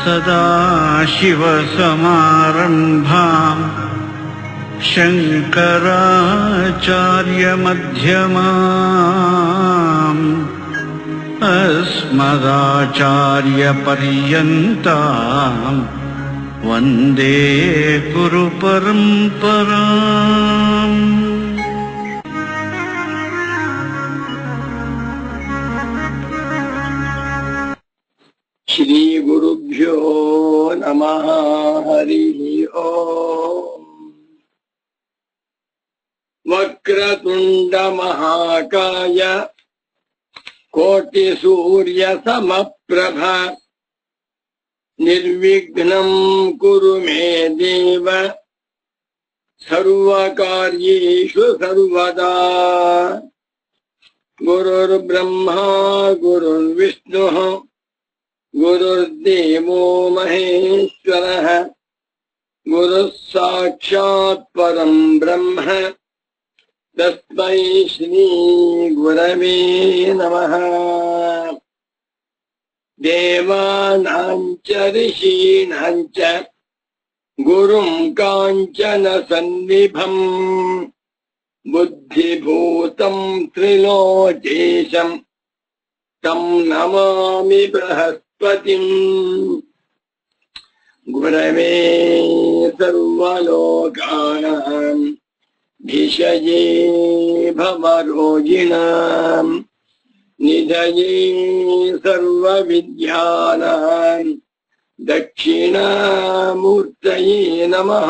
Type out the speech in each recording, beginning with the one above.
सदाशिवसमारम्भाम् शङ्कराचार्यमध्यमाम् अस्मदाचार्यपर्यन्ताम् वन्दे गुरुपरम्पराम्। श्री गुरुभ्यो नमः। हरिः ओम्। वक्रतुण्ड महाकाय कोटिसूर्य समप्रभ निर्विघ्नं कुरु मे देव सर्वकार्येषु सर्वदा। गुरुर्ब्रह्मा गुरुर्विष्णुः गुरुर्देवो महेश्वरः गुरुः साक्षात् परं ब्रह्म तस्मै श्री गुरवे नमः। देवानां च ऋषीणां च गुरुं काञ्चन सन्निभं बुद्धिभूतं त्रिलोकेशं तं नमामि बृहस्पतिम्। गुरवे सर्वलोकानां भिषजे भवरोगिणां निधये सर्वविद्यानां दक्षिणामूर्तये नमः।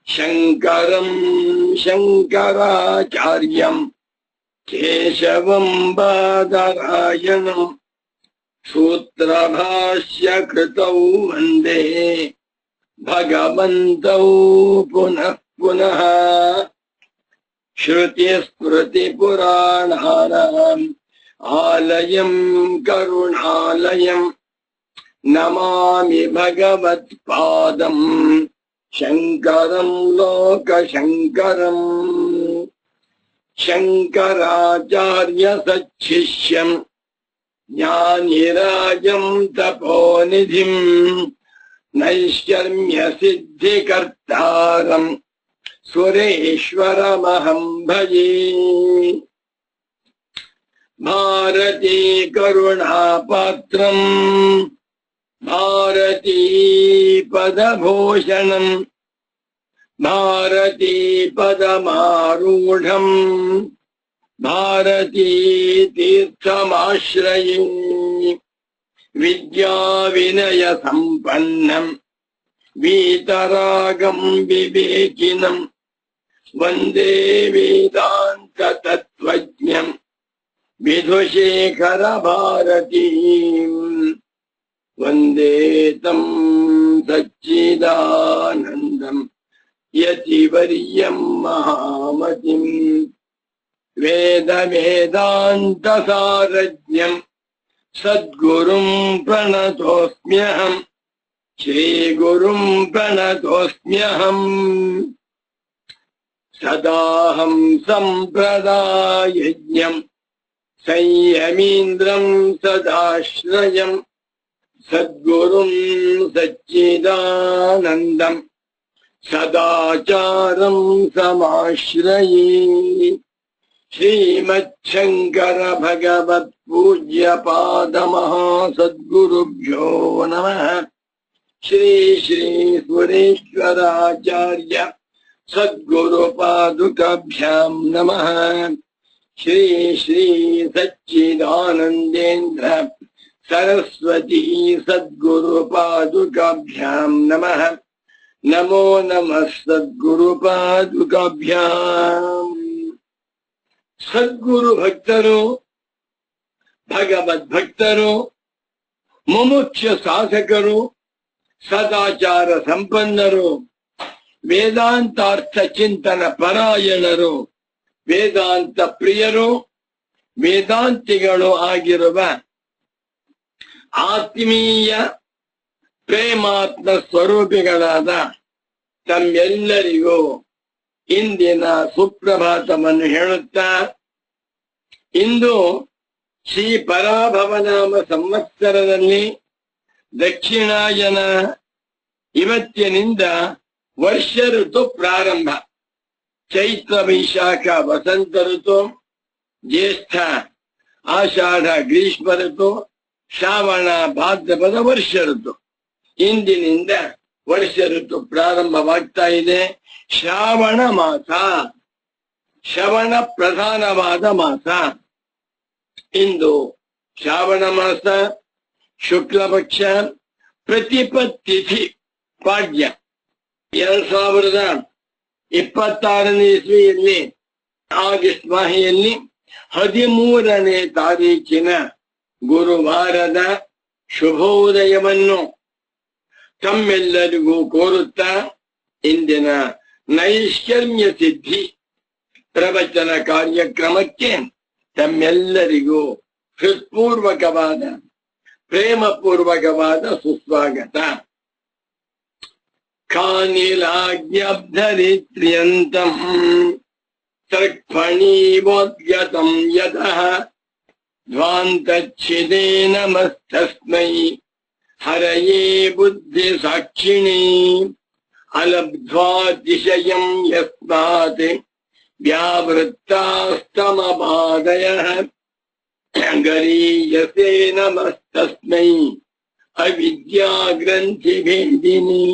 शङ्करं शङ्कराचार्यं केशवं बादरायणं सूत्रभाष्य कृतौ वन्दे भगवन्तौ पुनः पुनः। श्रुतिस्मृतिपुराणानाम् आलयं करुणालयं नमामि भगवत्पादं शङ्करं लोकशङ्करम्। शङ्कराचार्य सच्छिष्यं ज्ञानिराजं तपोनिधिं नैष्कर्म्य सिद्धिकर्तारं सुरेश्वरमहं भजे। भारती करुणापात्रं भारती पदभूषणं भारती पदमारूढं भारती तीर्थमाश्रये। विद्या विनय संपन्नं वीतरागं विवेकिनं वन्दे वेदान्त तत्त्वज्ञं विधुशेखर भारतीम्। वन्दे तं सच्चिदानन्दम् यतिवर्यं महामतिम्। वेद वेदान्त सारज्ञं सद्गुरुं प्रणतोऽस्म्यहम् श्रीगुरुं प्रणतोऽस्म्यहम्। सदाहं सम्प्रदायज्ञं संयमीन्द्रं सदाश्रयं सद्गुरुं सच्चिदानन्दं सदाचारं समाश्रये। श्रीमच्छङ्कर भगवत् पूज्य पादमहासद्गुरुभ्यो नमः। श्री श्री सुरेश्वराचार्य सद्गुरुपादुकाभ्यां नमः। श्री श्री सच्चिदानन्देन्द्र सरस्वती सद्गुरुपादुकाभ्यां नमः। नमो नमः सद्गुरुपादुकाभ्याम्। सद्गुरु भक्तರು ಭಗವದ್ಭಕ್ತರು ಮುಮುಕ್ಷ ಸಾಧಕರು ಸದಾಚಾರ ಸಂಪನ್ನರು ವೇದಾಂತಾರ್ಥ ಚಿಂತನ ಪರಾಯಣರು ವೇದಾಂತ ಪ್ರಿಯರು ವೇದಾಂತಿಗಳು ಆಗಿರುವ ಆತ್ಮೀಯ ಪ್ರೇಮಾತ್ಮ ಸ್ವರೂಪಿಗಳಾದ ತಮ್ಮೆಲ್ಲರಿಗೂ ಇಂದಿನ ಸುಪ್ರಭಾತವನ್ನು ಹೇಳುತ್ತಾ, ಇಂದು ಶ್ರೀ ಪರಾಭವನಾಮ ಸಂವತ್ಸರದಲ್ಲಿ ದಕ್ಷಿಣಾಯನ ಇವತ್ತಿನಿಂದ ವರ್ಷ ಋತು ಪ್ರಾರಂಭ. ಚೈತ್ರ ವೈಶಾಖ ವಸಂತ ಋತು, ಜ್ಯೇಷ್ಠ ಆಷಾಢ ಗ್ರೀಷ್ಮ ಋತು, ಶ್ರಾವಣ ಭಾದ್ರಪದ ವರ್ಷ ಋತು. ಇಂದಿನಿಂದ ವರ್ಷ ಋತು ಪ್ರಾರಂಭವಾಗ್ತಾ ಇದೆ. ಶ್ರಾವಣ ಮಾಸ, ಶ್ರವಣ ಪ್ರಧಾನವಾದ ಮಾಸ. ಇಂದು ಶ್ರಾವಣ ಮಾಸ, ಶುಕ್ಲ ಪಕ್ಷ, ಪ್ರತಿಪತ್ತಿಥಿ ಪಾಡ್ಯ. 2026ನೇ ಇಸ್ವಿಯಲ್ಲಿ ಆಗಸ್ಟ್ ಮಾಹೆಯಲ್ಲಿ 13ನೇ ತಾರೀಕಿನ ಗುರುವಾರದ ಶುಭೋದಯವನ್ನು ತಮ್ಮೆಲ್ಲರಿಗೂ ಕೋರುತ್ತಾ ಇಂದಿನ ನೈಷ್ಕರ್ಮ್ಯ ಸಿದ್ಧಿ ಪ್ರವಚನ ಕಾರ್ಯಕ್ರಮಕ್ಕೆ ತಮ್ಮೆಲ್ಲರಿಗೂ ಹೃತ್ಪೂರ್ವಕವಾದ ಪ್ರೇಮಪೂರ್ವಕವಾದ ಸುಸ್ವಾಗತ. ಖಾನಿಲಾಜ್ಞಬ್ಧರಿತ್ರ್ಯಂತಂ ತೃಕ್ಫಣೀವೋದ್ಯತಂ ಯತಃ ಧ್ವಾಂತಚ್ಛಿದೇ ನಮಸ್ತಸ್ಮೈ ಹರಯೇ ಬುದ್ಧಿ ಸಾಕ್ಷಿಣೀ ಅಲಬ್ಧ್ವಾತಿಶಯಂ ಯಸ್ಮಾತ್ ವ್ಯಾವೃತ್ತಾಸ್ತಮಪಾದಯಃ ಗರೀಯಸೇ ನಮಸ್ತಸ್ಮೈ ಅವಿದ್ಯಾಗ್ರಂಥಿಭೇದಿನಿ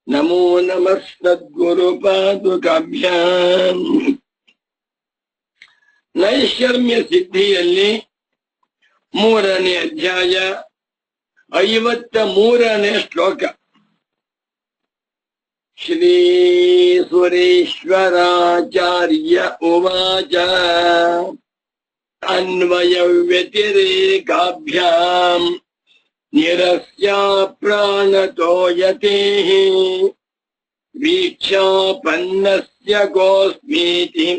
ನಮೋ ನಮಃ ಸದ್ಗುರುಪಾದುಕಾಭ್ಯಾಂ. ನೈಷ್ಕರ್ಮ್ಯ ಸಿದ್ಧಿಯಲ್ಲಿ 3ನೇ ಅಧ್ಯಾಯ 53ನೇ ಶ್ಲೋಕ. ಶ್ರೀ ಸುರೇಶ್ವರಾಚಾರ್ಯ ಉವಾಚ ಅನ್ವಯ ವ್ಯತಿರೇಕಾಭ್ಯಾಂ ನಿರಸ್ಯ ಪ್ರಾಣತೋ ಯತೇಃ ವೀಕ್ಷಾಪನ್ನಸ್ಯ ಗೋಸ್ಮೀತಿ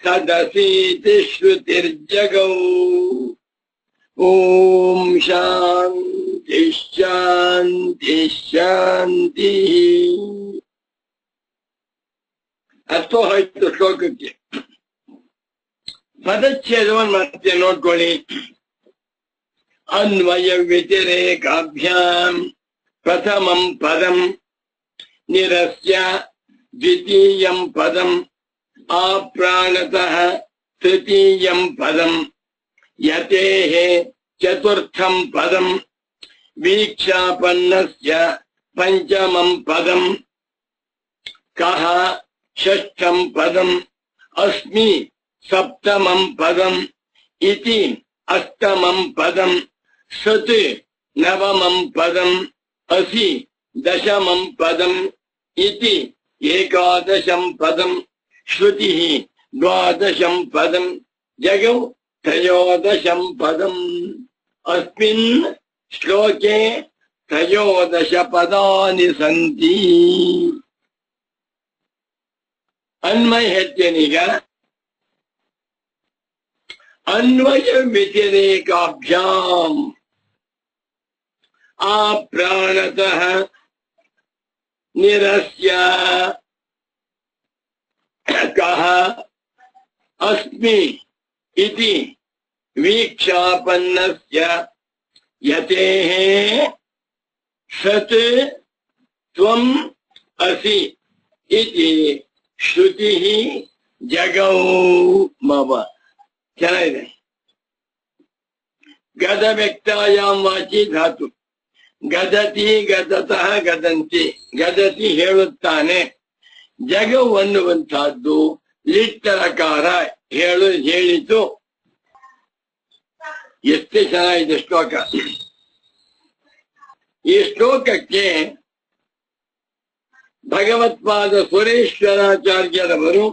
ಸದಸೀತಿ ಶ್ರುತಿರ್ಜಗೌ. ಓಂ ಶಾಂತಿ ಶಾಂತಿ ಶಾಂತಿ. ಅರ್ಥ ಹೋಯ್ತು ಶ್ಲೋಕಕ್ಕೆ. ಪದಚ್ಛೇದವನ್ನು ಮತ್ತೆ ನೋಡ್ಕೊಳ್ಳಿ. ಅನ್ವಯ ವ್ಯತಿರೇಕಾಭ್ಯಾಂ ಪ್ರಥಮಂ ಪದಂ ನಿರಸ್ಯ ದ್ವಿತೀಯಂ ಪದಂ ಆಪ್ರಾಣತಃ ತೃತೀಯಂ ಪದಂ ಯತೇಃ ಚತುರ್ಥಂ ಪದಂ ವೀಕ್ಷಾಪನ್ನಸ್ಯ ಪಂಚಮಂ ಪದಂ ಕಃ ಷಷ್ಠಂ ಪದಂ ಅಸ್ಮಿ ಸಪ್ತಮಂ ಪದಂ ಇತಿ ಅಷ್ಟಮಂ ಪದಂ ಸತ್ ನವಮಂ ಪದಂ ಅಸಿ ದಶಮಂ ಪದಂ ಇತಿ ಏಕಾದಶಂ ಪದಂ ಶ್ರುತಿ ದ್ವಾದಶಂ ಪದಂ ಜಗೌ ತ್ರಯೋದಶಂ ಪದಂ. ಅಸ್ಮಿನ್ ಶ್ಲೋಕೆ ತ್ರಯೋದಶ ಪದಾನಿ ಸಂತಿ. ಅನ್ವಯ ಹೇಳ್ತೇನೀಗ. ಅನ್ವಯ ವ್ಯತಿರೇಕಾಭ್ಯಾಂ ಆಪ್ರಾಣತಃ ನಿರಸ್ಯ ಕಃ ಅಸ್ಮಿ ಇತಿ ವೀಕ್ಷಾಪನ್ನಸ್ಯ ಯತೇಃ ಸತ್ ತ್ವಂ ಅಸಿ ಇತಿ ಶ್ರುತಿ ಜಗೌ ಮಮ. ಚೆನ್ನಾಗಿದೆ. ಗದ ವ್ಯಕ್ತಾಯಾಮ್ ವಾಚಿ ಧಾತು. ಗದತಿ ಗದತಃ ಗದಂತಿ. ಗದತಿ ಹೇಳುತ್ತಾನೆ. ಜಗವು ಅನ್ನುವಂತಹದ್ದು ಲಿಟ್ಟರಕಾರ ಹೇಳಿತು. ಎಷ್ಟು ಚೆನ್ನಾಗಿದೆ ಶ್ಲೋಕ. ಈ ಶ್ಲೋಕಕ್ಕೆ ಭಗವತ್ಪಾದ ಸುರೇಶ್ವರಾಚಾರ್ಯರವರು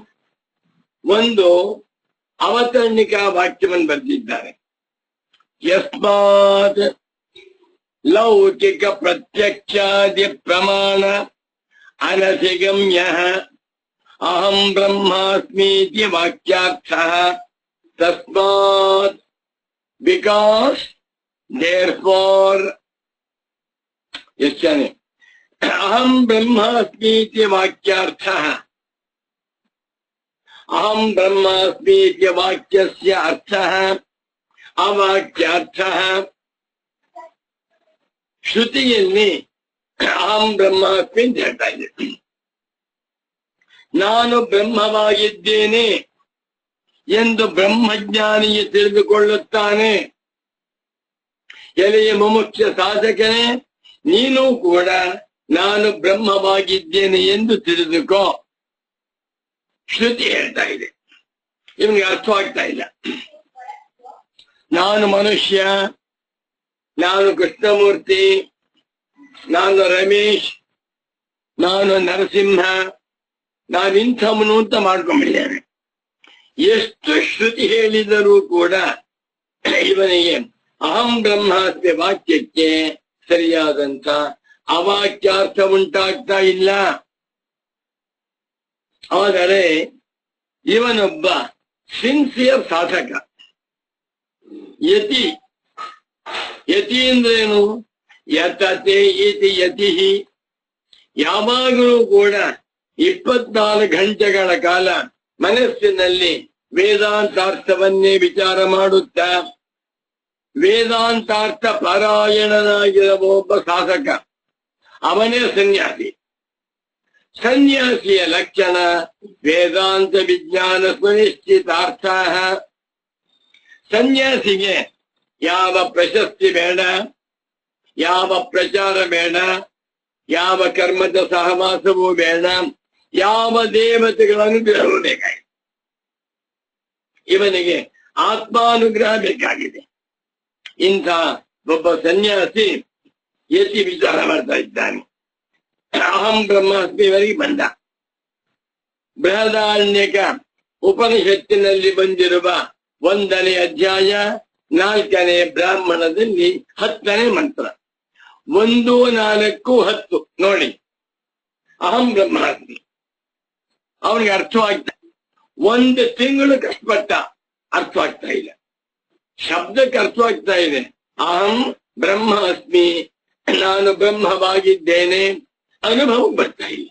ಒಂದು ಅವತರಣಿಕಾ ವಾಕ್ಯವನ್ನು ಬರೆದಿದ್ದಾರೆ. ಯಸ್ಮಾತ್ ಲೌಕಿಕ ಪ್ರತ್ಯಕ್ಷಾದಿ ಪ್ರಮಾಣ ಅನಧಿಗಮ್ಯಃ ಅಹಂ ಬ್ರಹ್ಮಾಸ್ಮೀತಿ ವಾಕ್ಯಾರ್ಥಃ ತಸ್ಮಾತ್ ಬಿಕಾಸ್ ದೇರ್ಫೋರ್ ಯಶ್ಚನೆ ಅಹಂ ಬ್ರಹ್ಮಾಸ್ಮೀತಿ ವಾಕ್ಯಾರ್ಥಃ ಅಹಂ ಬ್ರಹ್ಮಾಸ್ಮೀತಿ ವಾಕ್ಯಸ್ಯ ಅರ್ಥಃ ಅವಾಕ್ಯಾರ್ಥಃ ಶ್ರುತಿಯಲ್ಲಿ ಅಹಂ ಬ್ರಹ್ಮಾಸ್ಮಿ ಅಂತ ಹೇಳ್ತಾ ಇದೆ. ನಾನು ಬ್ರಹ್ಮವಾಗಿದ್ದೇನೆ ಎಂದು ಬ್ರಹ್ಮಜ್ಞಾನಿಯು ತಿಳಿದುಕೊಳ್ಳುತ್ತಾನೆ. ಎಲೆಯ ಮುಮುಕ್ಷ ಸಾಧಕನೇ, ನೀನು ಕೂಡ ನಾನು ಬ್ರಹ್ಮವಾಗಿದ್ದೇನೆ ಎಂದು ತಿಳಿದುಕೋ. ಶ್ರುತಿ ಹೇಳ್ತಾ ಇದೆ, ಇವನಿಗೆ ಅರ್ಥವಾಗ್ತಾ ಇಲ್ಲ. ನಾನು ಮನುಷ್ಯ, ನಾನು ಕೃಷ್ಣಮೂರ್ತಿ, ನಾನು ರಮೇಶ್, ನಾನು ನರಸಿಂಹ, ನಾನಿಂಥವನು ಅಂತ ಮಾಡ್ಕೊಂಡ್ಬಿಟ್ಟಿದ್ದೇನೆ. ಎಷ್ಟು ಶ್ರುತಿ ಹೇಳಿದರೂ ಕೂಡ ಇವನಿಗೆ ಅಹಂ ಬ್ರಹ್ಮಾಸ್ಮಿ ವಾಕ್ಯಕ್ಕೆ ಸರಿಯಾದಂತ ಅವಾಕ್ಯಾರ್ಥ ಉಂಟಾಗ್ತಾ ಇಲ್ಲ. ಆದರೆ ಇವನೊಬ್ಬ ಸಿನ್ಸಿಯರ್ ಸಾಧಕ. ಯತಿ, ಯತಿ ಅಂದ್ರೇನು? ಯತತೆ ಇತಿ ಯತಿ. ಯಾವಾಗಲೂ ಕೂಡ 24 ಗಂಟೆಗಳ ಕಾಲ ಮನಸ್ಸಿನಲ್ಲಿ ವೇದಾಂತಾರ್ಥವನ್ನೇ ವಿಚಾರ ಮಾಡುತ್ತಾ ವೇದಾಂತಾರ್ಥ ಪಾರಾಯಣನಾಗಿರುವ ಒಬ್ಬ ಸಾಧಕ, ಅವನೇ ಸನ್ಯಾಸಿ. ಸನ್ಯಾಸಿಯ ಲಕ್ಷಣ ವೇದಾಂತ ವಿಜ್ಞಾನ ಸುನಿಶ್ಚಿತಾರ್ಥ. ಸನ್ಯಾಸಿಗೆ ಯಾವ ಪ್ರಶಸ್ತಿ ಬೇಡ, ಯಾವ ಪ್ರಚಾರ ಬೇಡ, ಯಾವ ಕರ್ಮದ ಸಹವಾಸವೂ ಬೇಡ, ಯಾವ ದೇವತೆಗಳ ಅನುಗ್ರಹವೂ ಬೇಕಾಗಿದೆ. ಇವನಿಗೆ ಆತ್ಮಾನುಗ್ರಹ ಬೇಕಾಗಿದೆ. ಇಂಥ ಒಬ್ಬ ಸನ್ಯಾಸಿ ಯತಿ ವಿಚಾರ ಮಾಡ್ತಾ ಇದ್ದಾನೆ. ಅಹಂ ಬ್ರಹ್ಮಾಸ್ಮಿವರೆಗೆ ಬಂದ. ಬೃಹದಾರಣ್ಯಕ ಉಪನಿಷತ್ತಿನಲ್ಲಿ ಬಂದಿರುವ 1ನೇ ಅಧ್ಯಾಯ 4ನೇ ಬ್ರಾಹ್ಮಣದಲ್ಲಿ 10ನೇ ಮಂತ್ರ. 1, 4, 10 ನೋಡಿ. ಅಹಂ ಬ್ರಹ್ಮಾಸ್ಮಿ ಅವನಿಗೆ ಅರ್ಥವಾಗ್ತಾ, 1 ತಿಂಗಳು ಕಷ್ಟಪಟ್ಟ, ಅರ್ಥವಾಗ್ತಾ ಇಲ್ಲ. ಶಬ್ದಕ್ಕೆ ಅರ್ಥವಾಗ್ತಾ ಇದೆ, ಅಹಂ ಬ್ರಹ್ಮಾಸ್ಮಿ, ನಾನು ಬ್ರಹ್ಮವಾಗಿದ್ದೇನೆ, ಅನುಭವ ಬರ್ತಾ ಇಲ್ಲ.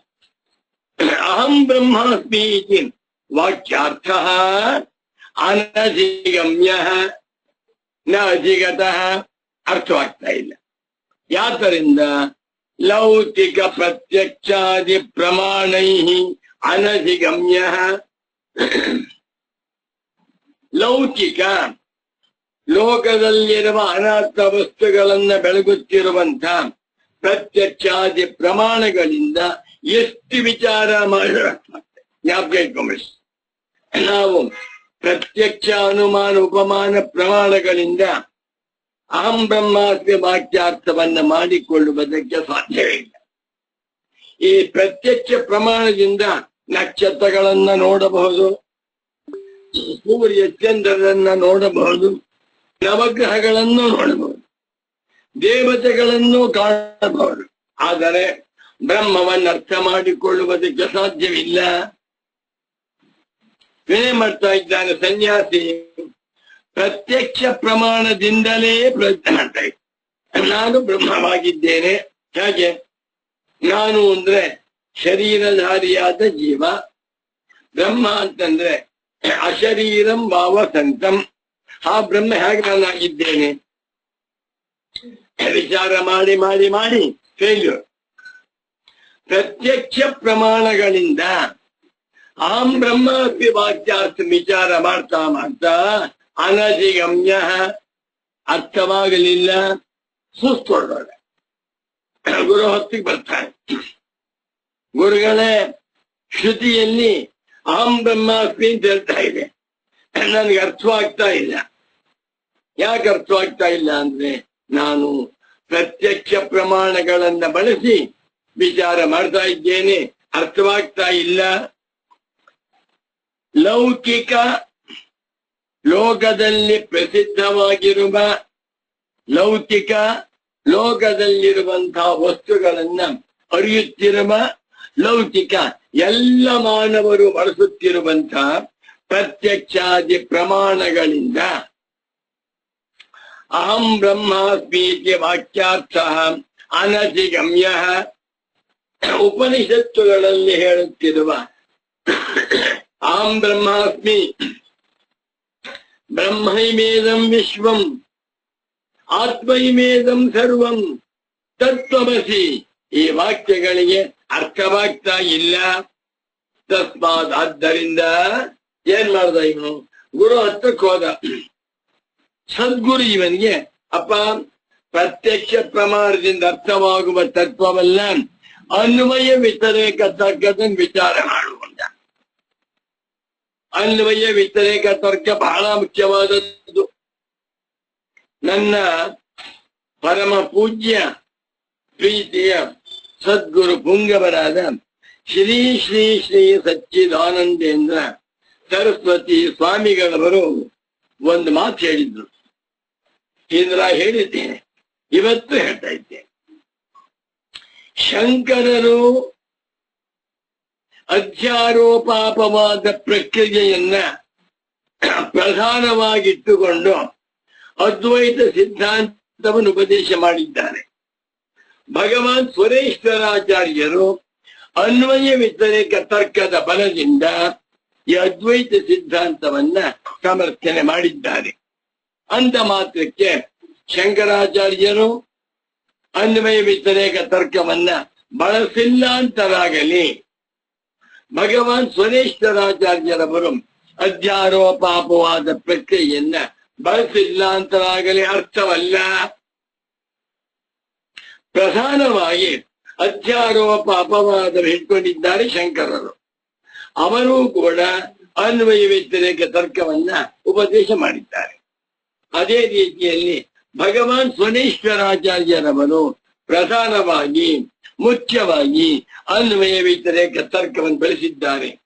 ಅಹಂ ಬ್ರಹ್ಮಾಸ್ಮಿ ಇತಿ ವಾಕ್ಯಾರ್ಥ ಅನಧಿಗಮ್ಯ ನ ಅಧಿಗತಃ, ಅರ್ಥವಾಗ್ತಾ ಇಲ್ಲ. ಯಾತರಿಂದ? ಲೌಕಿಕ ಪ್ರತ್ಯಕ್ಷಾದಿ ಪ್ರಮಾಣೈ ಅನಧಿಗಮ್ಯ. ಲೌಕಿಕ ಲೋಕದಲ್ಲಿರುವ ಅನಾಥ ವಸ್ತುಗಳನ್ನ ಬೆಳಗುತ್ತಿರುವಂತ ಪ್ರತ್ಯಕ್ಷಾದಿ ಪ್ರಮಾಣಗಳಿಂದ ಎಷ್ಟು ವಿಚಾರ ಮಾಡಿದ್ರೆ ಜ್ಞಾಪಕ ಇಟ್ಕೊಂಬಿಡಿ. ನಾವು ಪ್ರತ್ಯಕ್ಷ ಅನುಮಾನ ಉಪಮಾನ ಪ್ರಮಾಣಗಳಿಂದ ಅಹಂ ಬ್ರಹ್ಮಾಸ್ಮಿ ವಾಕ್ಯಾರ್ಥವನ್ನ ಮಾಡಿಕೊಳ್ಳುವುದಕ್ಕೆ ಸಾಧ್ಯವೇ ಇಲ್ಲ. ಈ ಪ್ರತ್ಯಕ್ಷ ಪ್ರಮಾಣದಿಂದ ನಕ್ಷತ್ರಗಳನ್ನ ನೋಡಬಹುದು, ಸೂರ್ಯ ಚಂದ್ರರನ್ನ ನೋಡಬಹುದು, ನವಗ್ರಹಗಳನ್ನು ನೋಡಬಹುದು, ದೇವತೆಗಳನ್ನು ಕಾಣಬಹುದು. ಆದರೆ ಬ್ರಹ್ಮವನ್ನು ಅರ್ಥ ಮಾಡಿಕೊಳ್ಳುವುದಕ್ಕೆ ಸಾಧ್ಯವಿಲ್ಲ. ಏನೇ ಮಾಡ್ತಾ ಇದ್ದಾನೆ ಸನ್ಯಾಸಿ? ಪ್ರತ್ಯಕ್ಷ ಪ್ರಮಾಣದಿಂದಲೇ ಪ್ರಯತ್ನ ಮಾಡ್ತಾ ಇದ್ದ. ನಾನು ಬ್ರಹ್ಮವಾಗಿದ್ದೇನೆ. ಹೇಗೆ? ನಾನು ಅಂದ್ರೆ ಶರೀರಧಾರಿಯಾದ ಜೀವ, ಬ್ರಹ್ಮ ಅಂತಂದ್ರೆ ಅಶರೀರಂ ಭಾವ ಸಂತಂ. ಆ ಬ್ರಹ್ಮ ಹೇಗೆ ನಾನಾಗಿದ್ದೇನೆ? ವಿಚಾರ ಮಾಡಿ ಮಾಡಿ ಮಾಡಿ ಫೇಲ್ಯೂರ್. ಪ್ರತ್ಯಕ್ಷ ಪ್ರಮಾಣಗಳಿಂದ ಅಹಂ ಬ್ರಹ್ಮಾಸ್ಮಿ ವಾಕ್ಯಾರ್ಥ ವಿಚಾರ ಮಾಡ್ತಾ ಮಾಡ್ತಾ ಅನಧಿಗಮ್ಯ, ಅರ್ಥವಾಗಲಿಲ್ಲ, ಸುಸ್ತೊಡೋಣ. ಗುರು ಹೊತ್ತಿಗೆ ಬರ್ತಾನೆ. ಗುರುಗಳೇ, ಶ್ರುತಿಯಲ್ಲಿ ಅಹಂ ಬ್ರಹ್ಮಾಸ್ಮಿ ಅಂತ ಹೇಳ್ತಾ ಇದೆ, ನನಗೆ ಅರ್ಥವಾಗ್ತಾ ಇಲ್ಲ. ಯಾಕೆ ಅರ್ಥವಾಗ್ತಾ ಇಲ್ಲ ಅಂದ್ರೆ, ನಾನು ಪ್ರತ್ಯಕ್ಷ ಪ್ರಮಾಣಗಳನ್ನ ಬಳಸಿ ವಿಚಾರ ಮಾಡ್ತಾ ಇದ್ದೇನೆ, ಅರ್ಥವಾಗ್ತಾ ಇಲ್ಲ. ಲೌಕಿಕ ಲೋಕದಲ್ಲಿ ಪ್ರಸಿದ್ಧವಾಗಿರುವ ಲೌಕಿಕ ಲೋಕದಲ್ಲಿರುವಂತಹ ವಸ್ತುಗಳನ್ನ ಅರಿಯುತ್ತಿರುವ ಲೌಕಿಕ ಎಲ್ಲ ಮಾನವರು ಬಳಸುತ್ತಿರುವಂತಹ ಪ್ರತ್ಯಕ್ಷಾದಿ ಪ್ರಮಾಣಗಳಿಂದ ಅಹಂ ಬ್ರಹ್ಮಾಸ್ಮಿ ವಾಕ್ಯಾರ್ಥ ಅನಧಿಗಮ್ಯ. ಉಪನಿಷತ್ತುಗಳಲ್ಲಿ ಹೇಳುತ್ತಿರುವ ಅಹಂ ಬ್ರಹ್ಮಾಸ್ಮಿ, ಬ್ರಹ್ಮೈಮೇದಂ ವಿಶ್ವಂ, ಆತ್ಮೈಮೇದಂ ಸರ್ವಂ, ತತ್ವಮಸಿ ಈ ವಾಕ್ಯಗಳಿಗೆ ಅರ್ಥವಾಗ್ತಾ ಇಲ್ಲ. ತಸ್ಮಾತ್ ಆದ್ದರಿಂದ ಏನ್ ಮಾಡ್ದ ಇವನು? ಗುರು ಹತ್ತಕ್ಕೆ ಹೋದ. ಸದ್ಗುರು ಇವನಿಗೆ, ಅಪ್ಪ, ಪ್ರತ್ಯಕ್ಷ ಪ್ರಮಾಣದಿಂದ ಅರ್ಥವಾಗುವ ತತ್ವವಲ್ಲ, ಅನ್ವಯ ವ್ಯತಿರೇಕ ತರ್ಕದನ್ನು ವಿಚಾರ ಮಾಡುವಂತ. ಅನ್ವಯ ವ್ಯತಿರೇಕ ತರ್ಕ ಬಹಳ ಮುಖ್ಯವಾದದ್ದು. ನನ್ನ ಪರಮ ಪೂಜ್ಯ ಪ್ರೀತಿಯ ಸದ್ಗುರು ಪುಂಗವರಾದ ಶ್ರೀ ಶ್ರೀ ಶ್ರೀ ಸಚ್ಚಿದಾನಂದೇಂದ್ರ ಸರಸ್ವತಿ ಸ್ವಾಮಿಗಳವರು ಒಂದು ಮಾತು ಹೇಳಿದ್ರು. ಇಂದ್ರ ಹೇಳಿದ್ದೇನೆ, ಇವತ್ತು ಹೇಳ್ತಾ ಇದ್ದೇನೆ. ಶಂಕರರು ಅಧ್ಯಾರೋಪಾಪವಾದ ಪ್ರಕ್ರಿಯೆಯನ್ನ ಪ್ರಧಾನವಾಗಿಟ್ಟುಕೊಂಡು ಅದ್ವೈತ ಸಿದ್ಧಾಂತವನ್ನು ಉಪದೇಶ ಮಾಡಿದ್ದಾರೆ. ಭಗವಾನ್ ಸುರೇಶ್ವರಾಚಾರ್ಯರು ಅನ್ವಯ ವ್ಯತಿರೇಕ ತರ್ಕದ ಬಲದಿಂದ ಈ ಅದ್ವೈತ ಸಿದ್ಧಾಂತವನ್ನ ಸಮರ್ಥನೆ ಮಾಡಿದ್ದಾರೆ. ಅಂದ ಮಾತ್ರಕ್ಕೆ ಶಂಕರಾಚಾರ್ಯರು ಅನ್ವಯ ವ್ಯತಿರೇಕ ತರ್ಕವನ್ನ ಬಳಸಿಲ್ಲ ಅಂತರಾಗಲಿ, ಭಗವಾನ್ ಸುರೇಶ್ವರಾಚಾರ್ಯರವರು ಅಧ್ಯಾರೋಪಾಪವಾದ ಪ್ರಕ್ರಿಯೆಯನ್ನ ಬಳಸಿಲ್ಲ ಅಂತರಾಗಲಿ ಅರ್ಥವಲ್ಲ. ಪ್ರಧಾನವಾಗಿ ಅಧ್ಯಾರೋಪ ಅಪವಾದ ಇಟ್ಕೊಂಡಿದ್ದಾರೆ ಶಂಕರರು. ಅವರೂ ಕೂಡ ಅನ್ವಯ ವ್ಯತಿರೇಕ ತರ್ಕವನ್ನ ಉಪದೇಶ ಮಾಡಿದ್ದಾರೆ. ಅದೇ ರೀತಿಯಲ್ಲಿ ಭಗವಾನ್ ಸ್ವನೇಶ್ವರಾಚಾರ್ಯರವರು ಪ್ರಧಾನವಾಗಿ ಮುಖ್ಯವಾಗಿ ಅನ್ವಯ ವ್ಯತಿರೇಕ ತರ್ಕವನ್ನು ಬಳಸಿದ್ದಾರೆ.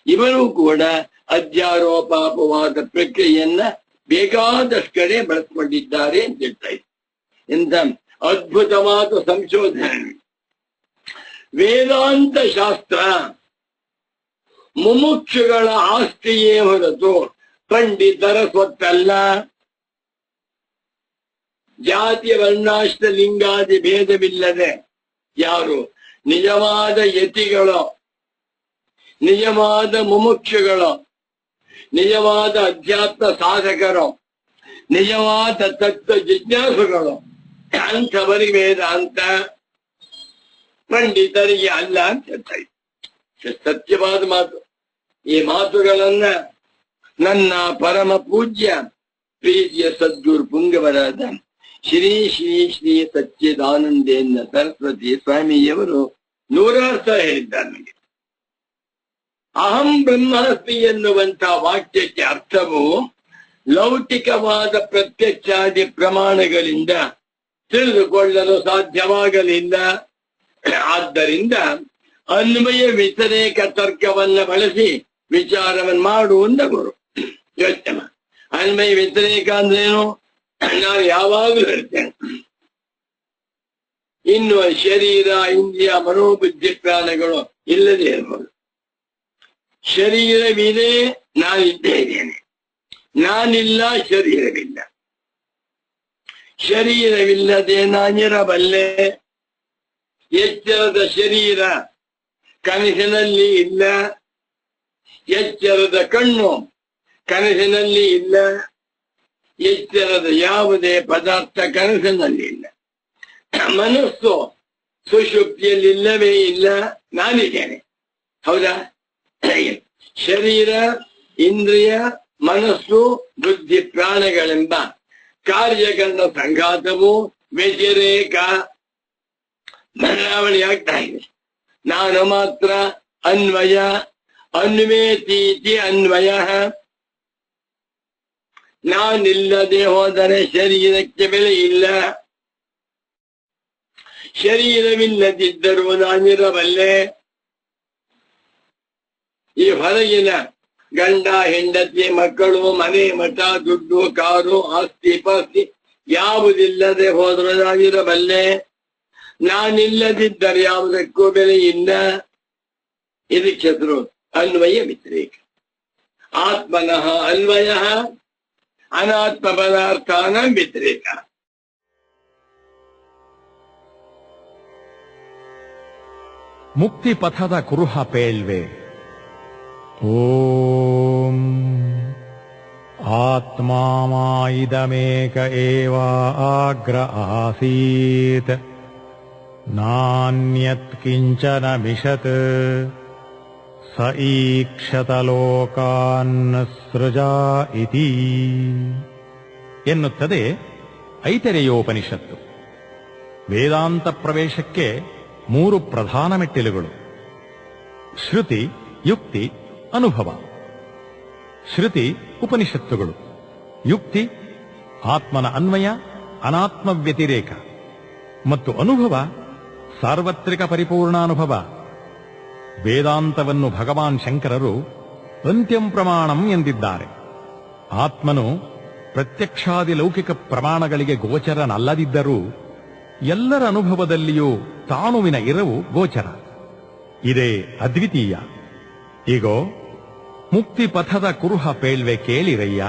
ಇವರು ಕೂಡ ಅಧ್ಯಾರೋಪ ಅಪವಾದ ಪ್ರಕ್ರಿಯೆಯನ್ನ ಬೇಕಾದಷ್ಟು ಕಡೆ ಬಳಸಿಕೊಂಡಿದ್ದಾರೆ ಅಂತ ಹೇಳ್ತಾ ಇದ್ದಾರೆ. ಎಂತ ಅದ್ಭುತವಾದ ಸಂಶೋಧನೆ. ವೇದಾಂತ ಶಾಸ್ತ್ರ ಮುಮುಕ್ಷುಗಳ ಆಸ್ತಿಯೇ ಹೊರತು ಪಂಡಿತರ ಸ್ವತ್ತಲ್ಲ. ಜಾತಿ ವರ್ಣಾಶ್ರ ಲಿಂಗಾದಿ ಭೇದವಿಲ್ಲದೆ ಯಾರು ನಿಜವಾದ ಯತಿಗಳು, ನಿಜವಾದ ಮುಮುಕ್ಷುಗಳು, ನಿಜವಾದ ಅಧ್ಯಾತ್ಮ ಸಾಧಕರು, ನಿಜವಾದ ತತ್ವ ಜಿಜ್ಞಾಸುಗಳು ಅಂಥವರಿಗೆ ವೇದಾಂತ, ಪಂಡಿತರಿಗೆ ಅಲ್ಲ ಅಂತ ಹೇಳ್ತಾ ಇದ್ದೆ. ಸತ್ಯವಾದ ಮಾತು. ಈ ಮಾತುಗಳನ್ನ ನನ್ನ ಪರಮ ಪೂಜ್ಯ ಪ್ರೀತಿಯ ಸದ್ಗುರು ಪುಂಗವರಾದ ಶ್ರೀ ಶ್ರೀ ಶ್ರೀ ಸಚ್ಚಿದಾನಂದೇಂದ್ರ ಸರಸ್ವತಿ ಸ್ವಾಮಿಯವರು ನೂರಾರು ಸಲ ಹೇಳಿದ್ದಾರೆ ನನಗೆ. ಅಹಂ ಬ್ರಹ್ಮಾಸ್ಮಿ ಎನ್ನುವಂತ ವಾಕ್ಯಕ್ಕೆ ಅರ್ಥವು ಲೌಕಿಕವಾದ ಪ್ರತ್ಯಕ್ಷಾದಿ ಪ್ರಮಾಣಗಳಿಂದ ತಿಳಿದುಕೊಳ್ಳಲು ಸಾಧ್ಯವಾಗಲಿಲ್ಲ. ಆದ್ದರಿಂದ ಅನ್ವಯ ವ್ಯತಿರೇಕ ತರ್ಕವನ್ನ ಬಳಸಿ ವಿಚಾರವನ್ನು ಮಾಡುವಂತ ಗುರು. ಯೋಚನೆ ಅನ್ವಯ ವ್ಯತಿರೇಕ ಅಂದ್ರೇನು? ನಾನು ಯಾವಾಗಲೂ ಹೇಳ್ತೇನೆ, ಇನ್ನು ಶರೀರ ಇಂದ್ರಿಯ ಮನೋಬುದ್ಧಿ ಪ್ರಾಣಗಳು ಇಲ್ಲದೆ ಇರಬಹುದು. ಶರೀರವಿದೆ, ನಾನಿದ್ದೇ ಇದ್ದೇನೆ. ನಾನಿಲ್ಲ, ಶರೀರವಿಲ್ಲ. ಶರೀರವಿಲ್ಲದೆ ನಾನಿರಬಲ್ಲೆ. ಎಚ್ಚರದ ಶರೀರ ಕನಸಿನಲ್ಲಿ ಇಲ್ಲ, ಎಚ್ಚರದ ಕಣ್ಣು ಕನಸಿನಲ್ಲಿ ಇಲ್ಲ, ಎಚ್ಚರದ ಯಾವುದೇ ಪದಾರ್ಥ ಕನಸಿನಲ್ಲಿ ಇಲ್ಲ. ಮನಸ್ಸು ಸುಷುಪ್ತಿಯಲ್ಲಿಲ್ಲವೇ ಇಲ್ಲ, ನಾನಿದ್ದೇನೆ. ಹೌದಾ? ಶರೀರ, ಇಂದ್ರಿಯ, ಮನಸ್ಸು, ಬುದ್ಧಿ, ಪ್ರಾಣಗಳೆಂಬ ಕಾರ್ಯಗಳ ಸಂಘಾತವು ವ್ಯತಿರೇಕ ಬದಲಾವಣೆ ಆಗ್ತಾ ಇದೆ. ನಾನು ಮಾತ್ರ ಅನ್ವಯ, ಅನ್ವೇತೀತಿ ಅನ್ವಯ. ನಾನಿಲ್ಲದೆ ಹೋದರೆ ಶರೀರಕ್ಕೆ ಬೆಲೆ ಇಲ್ಲ. ಶರೀರವಿಲ್ಲದಿದ್ದರೂ ನಾನಿರಬಲ್ಲೆ. ಈ ಹೊರಗಿನ ಗಂಡ, ಹೆಂಡತಿ, ಮಕ್ಕಳು, ಮನೆ, ಮಠ, ದುಡ್ಡು, ಕಾರು, ಆಸ್ತಿ ಪಾಸ್ತಿ ಯಾವುದಿಲ್ಲದೆ ಹೋದರೂ ನಾನಿರಬಲ್ಲೆ. ನಾನಿಲ್ಲದಿದ್ದರೆ ಯಾವುದಕ್ಕೂ ಬೆಲೆ ಇಲ್ಲ. ಇದಕ್ಕೆ ಹೆಸರು ಅನ್ವಯ ವ್ಯತಿರೇಕ. ಆತ್ಮನಃ ಅನ್ವಯ, ಅನಾತ್ಮ ಪದಾರ್ಥಾನ ವ್ಯತಿರೇಕ. ಮುಕ್ತಿ ಪಥದ ಕುರುಹ ಪೇಳ್ವೆ. ಓಂ ಆತ್ಮಾಮಾಯಿದಮೇಕ ಏವ ಅಗ್ರ ಆಸೀತ್ ನಾನ್ಯತ್ ಕಿಂಚನ ಮಿಷತ್ ಸ ಈಕ್ಷತ ಲೋಕಾನ್ ಸೃಜಾ ಇತಿ ಎನ್ನುತ್ತದೆ ಐತರೇಯೋಪನಿಷತ್ತು. ವೇದಾಂತ ಪ್ರವೇಶಕ್ಕೆ 3 ಪ್ರಧಾನ ಮೆಟ್ಟಿಲುಗಳು: ಶ್ರುತಿ, ಯುಕ್ತಿ, ಅನುಭವ. ಶ್ರುತಿ ಉಪನಿಷತ್ತುಗಳು, ಯುಕ್ತಿ ಆತ್ಮನ ಅನ್ವಯ, ಅನಾತ್ಮ ವ್ಯತಿರೇಕ, ಮತ್ತು ಅನುಭವ ಸಾರ್ವತ್ರಿಕ ಪರಿಪೂರ್ಣಾನುಭವ. ವೇದಾಂತವನ್ನು ಭಗವಾನ್ ಶಂಕರರು ಅಂತ್ಯಂ ಪ್ರಮಾಣಂ ಎಂದಿದ್ದಾರೆ. ಆತ್ಮನು ಪ್ರತ್ಯಕ್ಷಾದಿ ಲೌಕಿಕ ಪ್ರಮಾಣಗಳಿಗೆ ಗೋಚರನಲ್ಲದಿದ್ದರೂ ಎಲ್ಲರ ಅನುಭವದಲ್ಲಿಯೂ ತಾನುವಿನ ಇರವು ಗೋಚರ. ಇದೇ ಅದ್ವಿತೀಯ. ಈಗೋ ಮುಕ್ತಿ ಪಥದ ಕುರುಹ ಪೇಳ್ವೆ ಕೇಳಿರಯ್ಯ.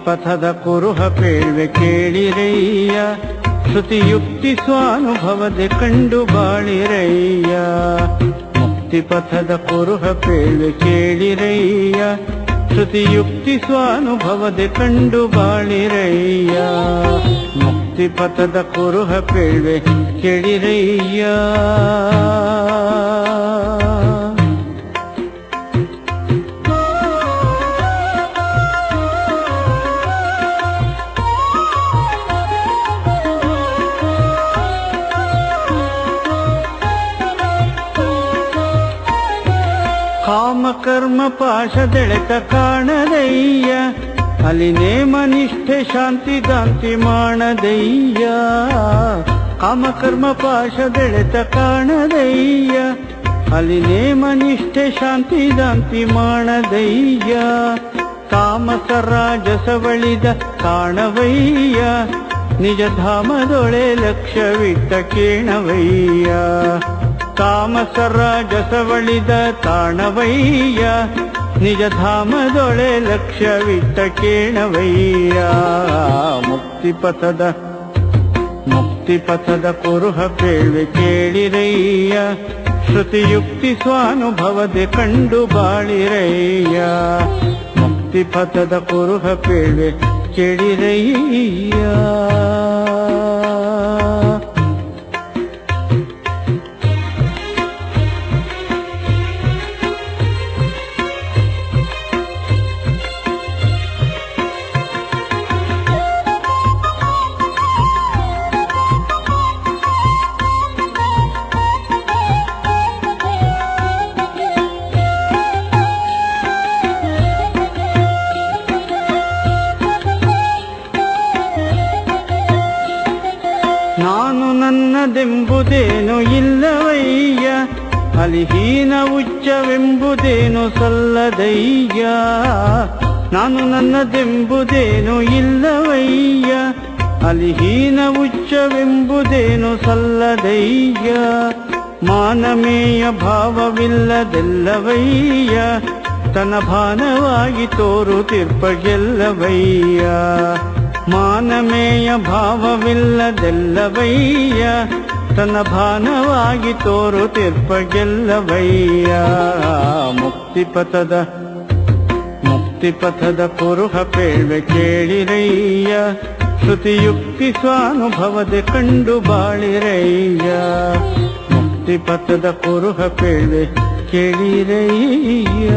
ಪಥದ ಕುರುಹ ಪೇಳ್ವೆ ಕೇಳಿರಯ್ಯ. ಶ್ರುತಿಯುಕ್ತಿ ಸ್ವಾನುಭವದೆ ಕಂಡು ಬಾಳಿರಯ್ಯ. ಮುಕ್ತಿ ಪಥದ ಕುರುಹ ಪೇಳ್ವೆ ಕೇಳಿರಯ್ಯ. ಶ್ರುತಿಯುಕ್ತಿ ಸ್ವಾನುಭವದೆ ಕಂಡು ಬಾಳಿರಯ್ಯ. ಮುಕ್ತಿ ಪಥದ ಕುರುಹ ಪೇಳ್ವೆ ಕೇಳಿರಯ್ಯ. ಕಾಮಕರ್ಮ ಪಾಶದೆಳೆತ ಕಾಣದಯ್ಯ. ಅಲ್ಲಿ ನೇಮ ನಿಷ್ಠೆ ಶಾಂತಿ ದಾಂತಿ ಮಾಡದಯ್ಯ. ಕಾಮಕರ್ಮ ಪಾಶದೆಳೆತ ಕಾಣದಯ್ಯ. ಅಲ್ಲಿ ನೇಮ ನಿಷ್ಠೆ ಶಾಂತಿ ದಾಂತಿ ಮಾಡದಯ್ಯ. ತಾಮಸ ರಾಜಸವಳಿದ ಕಾಣವಯ್ಯ. ನಿಜ ಧಾಮದೊಳೆ ಲಕ್ಷ್ಯವಿಟ್ಟ ಕೇಣವಯ್ಯ. ತಾಮಸ ರಾಜಸವಳಿದ ತಾಣವಯ್ಯ. ನಿಜ ಧಾಮದೊಳೆ ಲಕ್ಷ್ಯವಿಟ್ಟ ಕೇಣವಯ್ಯ. ಮುಕ್ತಿ ಪಥದ ಕುರುಹ ಪೇಳ್ವೆ ಕೇಳಿರಯ್ಯ. ಶ್ರುತಿಯುಕ್ತಿ ಸ್ವಾನುಭವದೆ ಕಂಡು ಬಾಳಿರಯ್ಯ. ಮುಕ್ತಿ ಪಥದ ಕುರುಹ ಪೇಳ್ವೆ ಕೇಳಿರಯ್ಯ. ನಾನು ನನ್ನದೆಂಬುದೇನು ಇಲ್ಲವಯ್ಯ. ಅಲಿಹೀನ ಉಚ್ಚವೆಂಬುದೇನು ಸಲ್ಲದಯ್ಯ. ನಾನು ನನ್ನದೆಂಬುದೇನು ಇಲ್ಲವಯ್ಯ. ಅಲಿಹೀನ ಉಚ್ಚವೆಂಬುದೇನು ಸಲ್ಲದಯ್ಯ. ಮಾನಮೇಯ ಭಾವವಿಲ್ಲದೆಲ್ಲವಯ್ಯ. ತನ್ನ ಭಾನವಾಗಿ ತೋರುತ್ತಿರ್ಪ ಗೆಲ್ಲವಯ್ಯ. ಮಾನಮೇಯ ಭಾವವಿಲ್ಲದೆಲ್ಲವಯ್ಯ. ತನ್ನ ಭಾನವಾಗಿ ತೋರುತ್ತಿರ್ಪ ಗೆಲ್ಲವಯ್ಯ. ಮುಕ್ತಿ ಪಥದ ಕುರುಹ ಪೇಳ್ವೆ ಕೇಳಿರಯ್ಯ. ಶ್ರುತಿಯುಕ್ತಿ ಸ್ವಾನುಭವದೆ ಕಂಡು ಬಾಳಿರಯ್ಯ. ಮುಕ್ತಿ ಪಥದ ಕುರುಹ ಪೇಳ್ವೆ ಕೇಳಿರಯ್ಯ.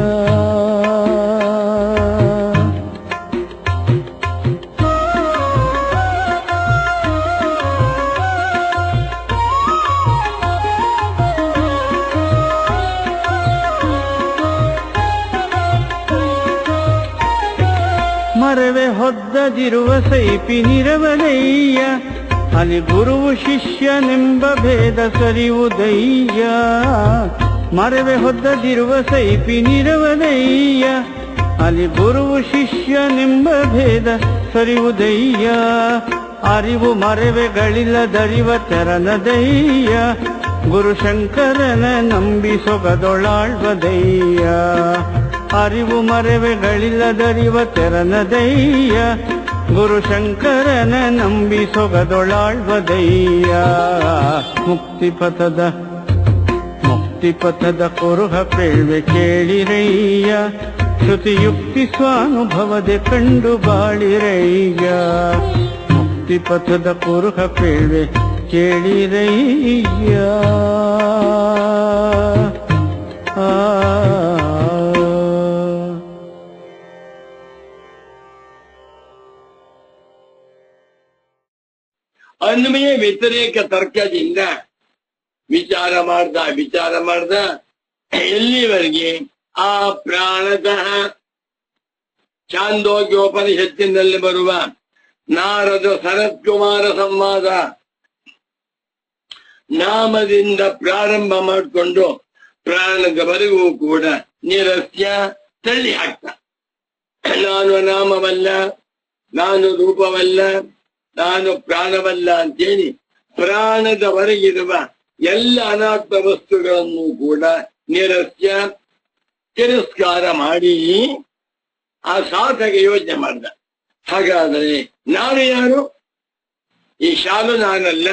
ಮರವೆ ಹೊದ್ದದಿರುವ ಸೈಪಿನಿರವದಯ್ಯ ಅಲ್ಲಿ ಗುರುವು ಶಿಷ್ಯನೆಂಬ ಭೇದ ಸರಿಯುವುದಯ್ಯ ಮರವೆ ಹೊದ್ದದಿರುವ ಸೈಪಿನಿರವದಯ್ಯ ಅಲ್ಲಿ ಗುರುವು ಶಿಷ್ಯನೆಂಬ ಭೇದ ಸರಿಯುವುದಯ್ಯ ಅರಿವು ಮರವೆಗಳಿಲ್ಲದರಿವ ತೆರನದಯ್ಯ ಗುರುಶಂಕರನ ನಂಬಿ ಸೊಗದೊಳಾಳ್ವದಯ್ಯ ಅರಿವು ಮರವೆಗಳಿಲ್ಲದರಿವ ತೆರನದಯ್ಯ ಗುರುಶಂಕರನ ನಂಬಿ ಸೊಗದೊಳಾಳ್ವದಯ್ಯ ಮುಕ್ತಿಪಥದ ಕುರುಹ ಪೇಳ್ವೆ ಕೇಳಿರಯ್ಯ ಶ್ರುತಿಯುಕ್ತಿ ಸ್ವಾನುಭವದೆ ಕಂಡು ಬಾಳಿರಯ್ಯ ಮುಕ್ತಿಪಥದ ಕುರುಹ ಪೇಳ್ವೆ ಕೇಳಿರಯ್ಯ ಅನ್ವಯ ವ್ಯತಿರೇಕ ತರ್ಕದಿಂದ ವಿಚಾರ ಮಾಡ್ದ ಎಲ್ಲಿವರೆಗೆ ಆ ಪ್ರಾಣತಃ ಛಾಂದೋಗ್ಯೋಪನಿಷತ್ತಿನಲ್ಲಿ ಬರುವ ನಾರದ ಸನತ್ಕುಮಾರ ಸಂವಾದ ನಾಮದಿಂದ ಪ್ರಾರಂಭ ಮಾಡಿಕೊಂಡು ಪ್ರಾಣದವರೆಗೂ ಕೂಡ ನಿರಸ್ಯ ತಳ್ಳಿ ಹಾಕ್ತ. ನಾನು ನಾಮವಲ್ಲ, ನಾನು ರೂಪವಲ್ಲ, ನಾನು ಪ್ರಾಣವಲ್ಲ ಅಂತೇಳಿ ಪ್ರಾಣದವರೆಗಿರುವ ಎಲ್ಲ ಅನಾತ್ಮ ವಸ್ತುಗಳನ್ನು ಕೂಡ ನಿರಸ್ಯ ತಿರಸ್ಕಾರ ಮಾಡಿ ಆ ಸಾಧಕ ಯೋಚನೆ ಮಾಡ್ದ. ಹಾಗಾದರೆ ನಾನು ಯಾರು? ಈ ಶಾಲು ನಾನಲ್ಲ,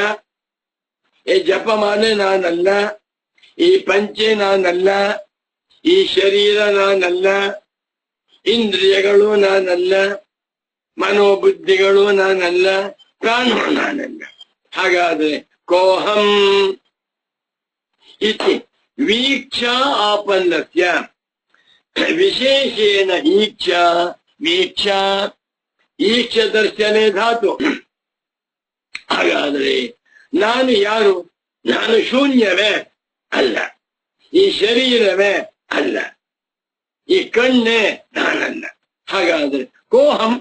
ಈ ಜಪಮಾಲೆ ನಾನಲ್ಲ, ಈ ಪಂಚೆ ನಾನಲ್ಲ, ಈ ಶರೀರ ನಾನಲ್ಲ, ಇಂದ್ರಿಯಗಳು ನಾನಲ್ಲ, ಮನೋಬುದ್ಧಿಗಳು ನಾನಲ್ಲ, ಪ್ರಾಣವು ನಾನಲ್ಲ. ಹಾಗಾದ್ರೆ ಕೋಹಂ ಇತಿ ವೀಕ್ಷಾ ಆಪನ್ನಸ್ಯ ವಿಶೇಷೇಣ ವೀಕ್ಷಾ ಈಕ್ಷ ದರ್ಶನೆ ಧಾತು. ಹಾಗಾದ್ರೆ ನಾನು ಯಾರು? ನಾನು ಶೂನ್ಯವೇ ಅಲ್ಲ, ಈ ಶರೀರವೇ ಅಲ್ಲ, ಈ ಕಣ್ಣೇ ನಾನಲ್ಲ. ಹಾಗಾದ್ರೆ ಕೋಹಂ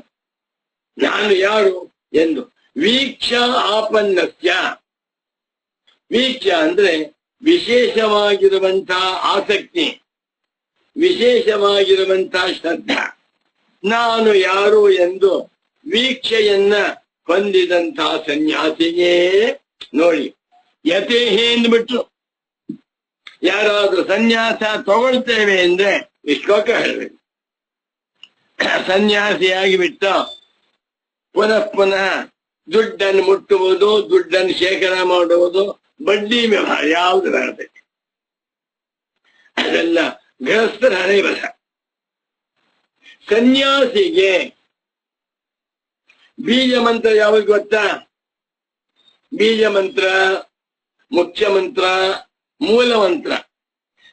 ನಾನು ಯಾರು ಎಂದು ವೀಕ್ಷಾ ಆಪನ್ನಸ್ಯ. ವೀಕ್ಷ ಅಂದ್ರೆ ವಿಶೇಷವಾಗಿರುವಂತಹ ಆಸಕ್ತಿ, ವಿಶೇಷವಾಗಿರುವಂತಹ ಶ್ರದ್ಧಾ. ನಾನು ಯಾರು ಎಂದು ವೀಕ್ಷೆಯನ್ನ ಹೊಂದಿದಂತಹ ಸನ್ಯಾಸಿಗೆ ನೋಡಿ ಯತೇಹಿ ಎಂದ್ಬಿಟ್ರು. ಯಾರಾದ್ರೂ ಸನ್ಯಾಸ ತಗೊಳ್ತೇವೆ ಅಂದ್ರೆ ಶ್ಲೋಕ ಹೇಳ್ಬೇಕು. ಸನ್ಯಾಸಿಯಾಗಿ ಬಿಟ್ಟ ಪುನಃ ದುಡ್ಡನ್ನು ಮುಟ್ಟುವುದು, ದುಡ್ಡನ್ನು ಶೇಖರ ಮಾಡುವುದು, ಬಡ್ಡಿ ವ್ಯವಹಾರ ಯಾವುದು ಬರಬೇಕು, ಅದೆಲ್ಲ ಗೃಹಸ್ಥರ ಹಣೆ ಬರ. ಸನ್ಯಾಸಿಗೆ ಬೀಜ ಮಂತ್ರ ಯಾವುದು ಗೊತ್ತಾ? ಬೀಜ ಮಂತ್ರ, ಮುಖ್ಯ ಮಂತ್ರ, ಮೂಲ ಮಂತ್ರ.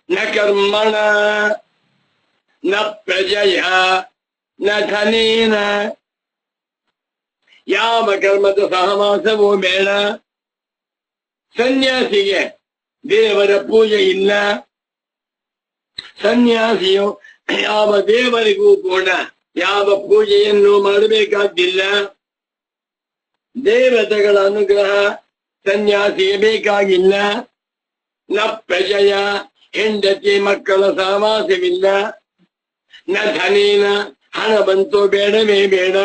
ನ ಕರ್ಮಣ ನ ಪ್ರಜಯ ನ ಧನೇನ. ಯಾವ ಕರ್ಮದ ಸಹವಾಸವೂ ಬೇಡ. ಸನ್ಯಾಸಿಗೆ ದೇವರ ಪೂಜೆ ಇಲ್ಲ. ಸನ್ಯಾಸಿಯು ಯಾವ ದೇವರಿಗೂ ಕೂಡ ಯಾವ ಪೂಜೆಯನ್ನು ಮಾಡಬೇಕಾಗಿಲ್ಲ. ದೇವತೆಗಳ ಅನುಗ್ರಹ ಸನ್ಯಾಸಿಗೆ ಬೇಕಾಗಿಲ್ಲ. ನ ಪ್ರಜಯ ಹೆಂಡತಿ ಮಕ್ಕಳ ಸಹವಾಸವಿಲ್ಲ. ನ ಧನೇನ ಹಣ ಬಂತು ಬೇಡವೇ ಬೇಡ.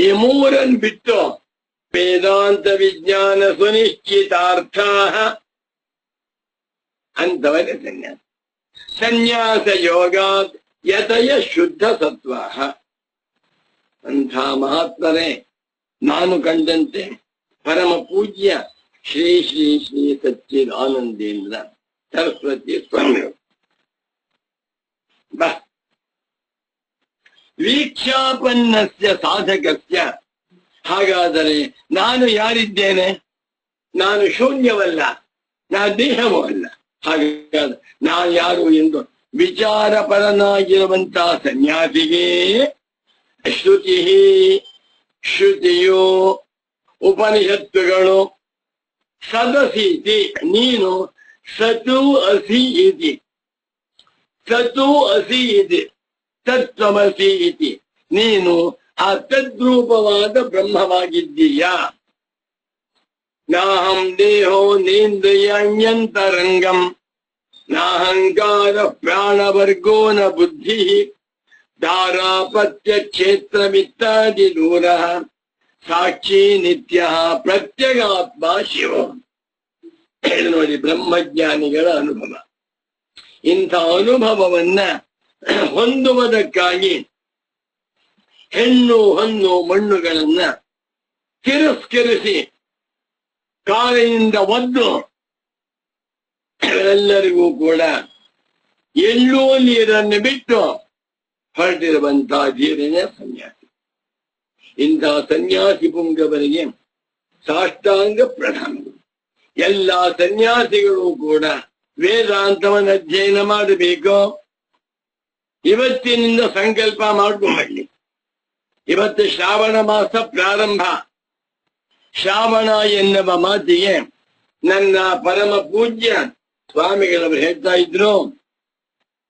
ಈ ಮೂರನ್ನು ಬಿಟ್ಟು ವೇದಾಂತ ವಿಜ್ಞಾನ ಸುನಿಶ್ಚಿತಾರ್ಥ ಅಂತವರೇ ಸನ್ಯಾಸ. ಸನ್ಯಾಸ ಯೋಗಾತ್ ಯತಯ ಶುದ್ಧ ಸತ್ವಾಹ. ಅಂಥ ಮಹಾತ್ಮರೇ ನಾನು ಕಂಡಂತೆ ಪರಮ ಪೂಜ್ಯ ಶ್ರೀ ಶ್ರೀ ಶ್ರೀ ಸಚ್ಚಿದಾನಂದೇಂದ್ರ ಸರಸ್ವತಿ ಸ್ವಾಮಿಗಳು. ವೀಕ್ಷಾಪನ್ನಸ್ಯ ಸಾಧಕಸ್ಯ. ಹಾಗಾದರೆ ನಾನು ಯಾರಿದ್ದೇನೆ? ನಾನು ಶೂನ್ಯವಲ್ಲ, ನಾನು ದೇಹವೂ ಅಲ್ಲ. ಹಾಗಾದ್ರೆ ನಾನು ಯಾರು ಎಂದು ವಿಚಾರಪರನಾಗಿರುವಂತಹ ಸನ್ಯಾಸಿಗೆ ಶ್ರುತಿಯು ಉಪನಿಷತ್ತುಗಳು ಸದಸೀತಿ ನೀನು ಸತು ಅಸಿ ಇತಿ ತತ್ವಮಸಿ ಇತಿ ನೀನು ಆ ತದ್ರೂಪವಾದ ಬ್ರಹ್ಮವಾಗಿದ್ದೀಯಾ. ನಾಹಂ ದೇಹೋ ನೇಂದ್ರಿಯಣ್ಯಂತರಂಗಂ ನಾಹಂಕಾರ ಪ್ರಾಣವರ್ಗೋ ನ ಬುದ್ಧಿ ಧಾರಾಪತ್ಯ ಕ್ಷೇತ್ರಮಿತ್ಯಾದಿ ದೂರ ಸಾಕ್ಷಿ ನಿತ್ಯ ಪ್ರತ್ಯಗಾತ್ಮ ಶಿವ. ಹೇಳಿ ನೋಡಿ, ಬ್ರಹ್ಮಜ್ಞಾನಿಗಳ ಅನುಭವ. ಇಂಥ ಅನುಭವವನ್ನ ಹೊಂದುವುದಕ್ಕಾಗಿ ಹೆಣ್ಣು ಹೊನ್ನು ಮಣ್ಣುಗಳನ್ನ ತಿರಸ್ಕರಿಸಿ ಕಾಲಿನಿಂದ ಒದ್ದು ಎಲ್ಲರಿಗೂ ಕೂಡ ಎಳ್ಳೂ ನೀರನ್ನು ಬಿಟ್ಟು ಹೊರಟಿರುವಂತಹ ಧೀರನೇ ಸನ್ಯಾಸಿ. ಇಂತಹ ಸನ್ಯಾಸಿ ಪುಂಗವರಿಗೆ ಸಾಷ್ಟಾಂಗ ಪ್ರಣಾಮಗಳು. ಎಲ್ಲ ಸನ್ಯಾಸಿಗಳು ಕೂಡ ವೇದಾಂತವನ್ನು ಅಧ್ಯಯನ ಮಾಡಬೇಕು. ಇವತ್ತಿನಿಂದ ಸಂಕಲ್ಪ ಮಾಡ್ಕೊಳ್ಳಿ. ಇವತ್ತು ಶ್ರಾವಣ ಮಾಸ ಪ್ರಾರಂಭ. ಶ್ರಾವಣ ಎನ್ನುವ ಮಾತಿಗೆ ನನ್ನ ಪರಮ ಪೂಜ್ಯ ಸ್ವಾಮಿಗಳವರು ಹೇಳ್ತಾ ಇದ್ರು,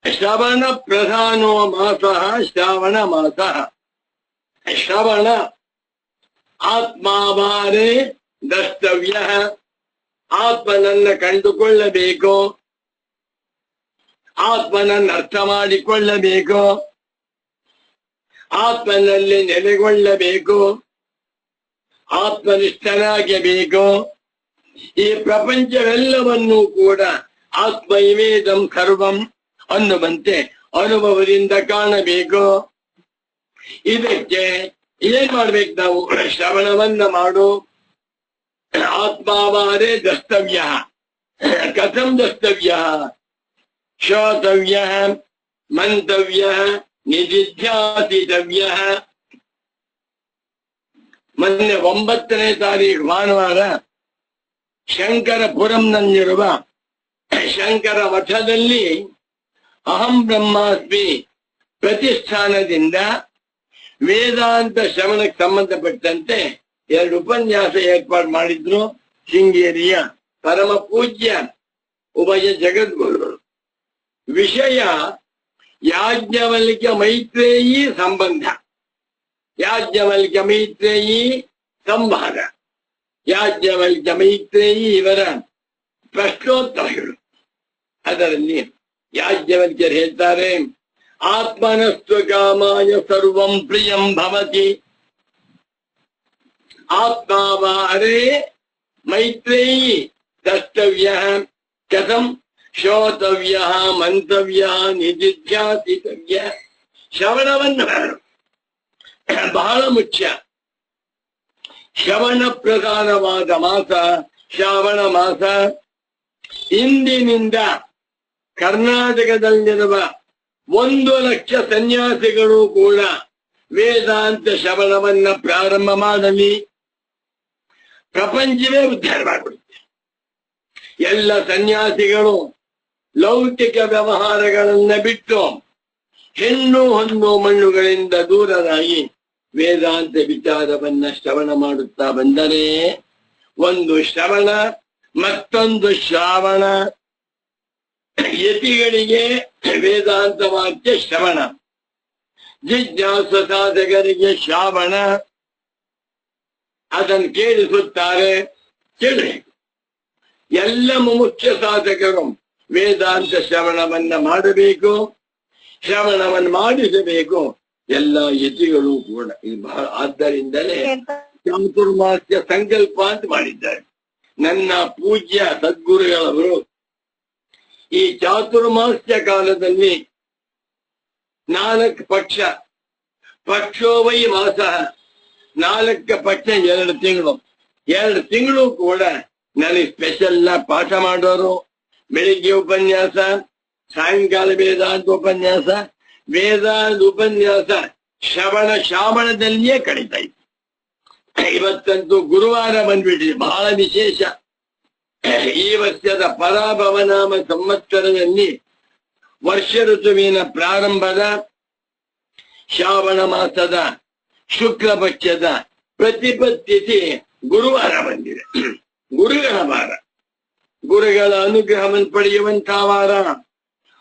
ಶ್ರವಣ ಪ್ರಧಾನೋ ಮಾಸ ಶ್ರಾವಣ ಮಾಸ. ಶ್ರವಣ ಆತ್ಮಾವಾರೇ ದ್ರಷ್ಟವ್ಯ. ಆತ್ಮನನ್ನ ಕಂಡುಕೊಳ್ಳಬೇಕು, ಆತ್ಮನನ್ನು ಅರ್ಥ ಮಾಡಿಕೊಳ್ಳಬೇಕು, ಆತ್ಮನಲ್ಲಿ ನೆಲೆಗೊಳ್ಳಬೇಕು, ಆತ್ಮನಿಷ್ಠನಾಗಬೇಕು. ಈ ಪ್ರಪಂಚವೆಲ್ಲವನ್ನೂ ಕೂಡ ಆತ್ಮೈವೇದಂ ಸರ್ವಂ ಅನ್ನುವಂತೆ ಅನುಭವದಿಂದ ಕಾಣಬೇಕು. ಇದಕ್ಕೆ ಏನ್ ಮಾಡ್ಬೇಕು ನಾವು? ಶ್ರವಣವನ್ನ ಮಾಡು. ಆತ್ಮಾವಾರೇ ದ್ರಷ್ಟವ್ಯ. ಕಥಂ ದ್ರಷ್ಟವ್ಯ? ಶ್ರೋತವ್ಯ, ಮಂತವ್ಯ, ನಿಧಿಧ್ಯಾಸಿತವ್ಯ. ಮೊನ್ನೆ 9ನೇ ತಾರೀಕು ಭಾನುವಾರ ಶಂಕರಪುರಂನಲ್ಲಿರುವ ಶಂಕರ ಮಠದಲ್ಲಿ ಅಹಂ ಬ್ರಹ್ಮಾಸ್ಮಿ ಪ್ರತಿಷ್ಠಾನದಿಂದ ವೇದಾಂತ ಶ್ರವಣಕ್ಕೆ ಸಂಬಂಧಪಟ್ಟಂತೆ 2 ಉಪನ್ಯಾಸ ಏರ್ಪಾಡು ಮಾಡಿದ್ರು. ಶೃಂಗೇರಿಯ ಪರಮ ಪೂಜ್ಯ ಉಭಯ ಜಗದ್ಗುರುಗಳು. ವಿಷಯ ಯಾಜ್ಞವಲ್ಕ್ಯ ಮೈತ್ರೇಯಿ ಸಂಬಂಧ, ಯಾಜ್ಞವಲ್ಕ್ಯ ಮೈತ್ರೇಯಿ ಸಂವಾದ, ಯಾಜ್ಞವಲ್ಕ್ಯ ಮೈತ್ರೇಯಿ ಇವರ ಪ್ರಶ್ನೋತ್ತರಗಳು. ಅದರಲ್ಲಿ ಯಾಜ್ಞವಲ್ಕ್ಯರು ಹೇಳ್ತಾರೆ, ಆತ್ಮನಸ್ವ ಕಾಮಾಯ ಸರ್ವಂ ಪ್ರಿಯಂ ಭವತಿ. ಆತ್ಮಾವಾರೇ ಮೈತ್ರೇಯಿ ದ್ರಷ್ಟವ್ಯ. ಕಥಂ? ಶ್ರೋತವ್ಯ, ಮಂತವ್ಯ, ನಿಧಿಧ್ಯಾಸಿತವ್ಯ. ಶ್ರವಣವನ್ನು ಬಹಳ ಮುಖ್ಯ. ಶ್ರವಣ ಪ್ರಧಾನವಾದ ಮಾಸ ಶ್ರಾವಣ ಮಾಸ. ಇಂದಿನಿಂದ ಕರ್ನಾಟಕದಲ್ಲಿರುವ 1 ಲಕ್ಷ ಸನ್ಯಾಸಿಗಳು ಕೂಡ ವೇದಾಂತ ಶ್ರವಣವನ್ನ ಪ್ರಾರಂಭ ಮಾಡಲಿ. ಪ್ರಪಂಚವೇ ಉದ್ಧಾರವಾಗುತ್ತೆ. ಎಲ್ಲ ಸನ್ಯಾಸಿಗಳು ಲೌಕಿಕ ವ್ಯವಹಾರಗಳನ್ನ ಬಿಟ್ಟು ಹೆಣ್ಣು ಹೊನ್ನು ಮಣ್ಣುಗಳಿಂದ ದೂರರಾಗಿ ವೇದಾಂತ ವಿಚಾರವನ್ನ ಶ್ರವಣ ಮಾಡುತ್ತಾ ಬಂದರೆ ಒಂದು ಶ್ರವಣ, ಮತ್ತೊಂದು ಶ್ರಾವಣ. ಯತಿಗಳಿಗೆ ವೇದಾಂತ ವಾಕ್ಯ ಶ್ರವಣ, ಜಿಜ್ಞಾಸ ಸಾಧಕರಿಗೆ ಶ್ರಾವಣ. ಅದನ್ನು ಕೇಳಿಸುತ್ತಾರೆ, ಕೇಳಬೇಕು. ಎಲ್ಲ ಮುಖ್ಯ ಸಾಧಕರು ವೇದಾಂತ ಶ್ರವಣವನ್ನ ಮಾಡಬೇಕು, ಶ್ರವಣವನ್ನು ಮಾಡಿಸಬೇಕು. ಎಲ್ಲ ಯತಿಗಳು ಕೂಡ ಇದು ಬಹಳ. ಆದ್ದರಿಂದಲೇ ಚಾತುರ್ಮಾಸ್ಯ ಸಂಕಲ್ಪ ಅಂತ ಮಾಡಿದ್ದಾರೆ ನನ್ನ ಪೂಜ್ಯ ಸದ್ಗುರುಗಳವರು. ಈ ಚಾತುರ್ಮಾಸ್ಯ ಕಾಲದಲ್ಲಿ 4 ಪಕ್ಷ, ಪಕ್ಷೋ ವೈ ಮಾಸ, 4 ಪಕ್ಷ 2 ತಿಂಗಳು. 2 ತಿಂಗಳು ಕೂಡ ನನಗೆ ಸ್ಪೆಷಲ್ ಪಾಠ ಮಾಡೋರು. ಬೆಳಿಗ್ಗೆ ಉಪನ್ಯಾಸ, ಸಾಯಂಕಾಲ ವೇದಾಂತ ಉಪನ್ಯಾಸ. ವೇದಾಂತ ಉಪನ್ಯಾಸ ಶ್ರಾವಣದಲ್ಲಿಯೇ ಕಳೀತಾ ಇತ್ತು. ಇವತ್ತಂತೂ ಗುರುವಾರ ಬಂದ್ಬಿಟ್ಟಿದೆ, ಬಹಳ ವಿಶೇಷ. ಈ ವರ್ಷದ ಪರಾಭವನಾಮ ಸಂವತ್ಸರದಲ್ಲಿ ವರ್ಷ ಋತುವಿನ ಪ್ರಾರಂಭದ ಶ್ರಾವಣ ಮಾಸದ ಶುಕ್ಲ ಪಕ್ಷದ ಪ್ರತಿಪತ್ತಿಥಿ ಗುರುವಾರ ಬಂದಿದೆ. ಗುರುಗಳ ವಾರ, ಗುರುಗಳ ಅನುಗ್ರಹವನ್ನು ಪಡೆಯುವಂತಹ ವಾರ,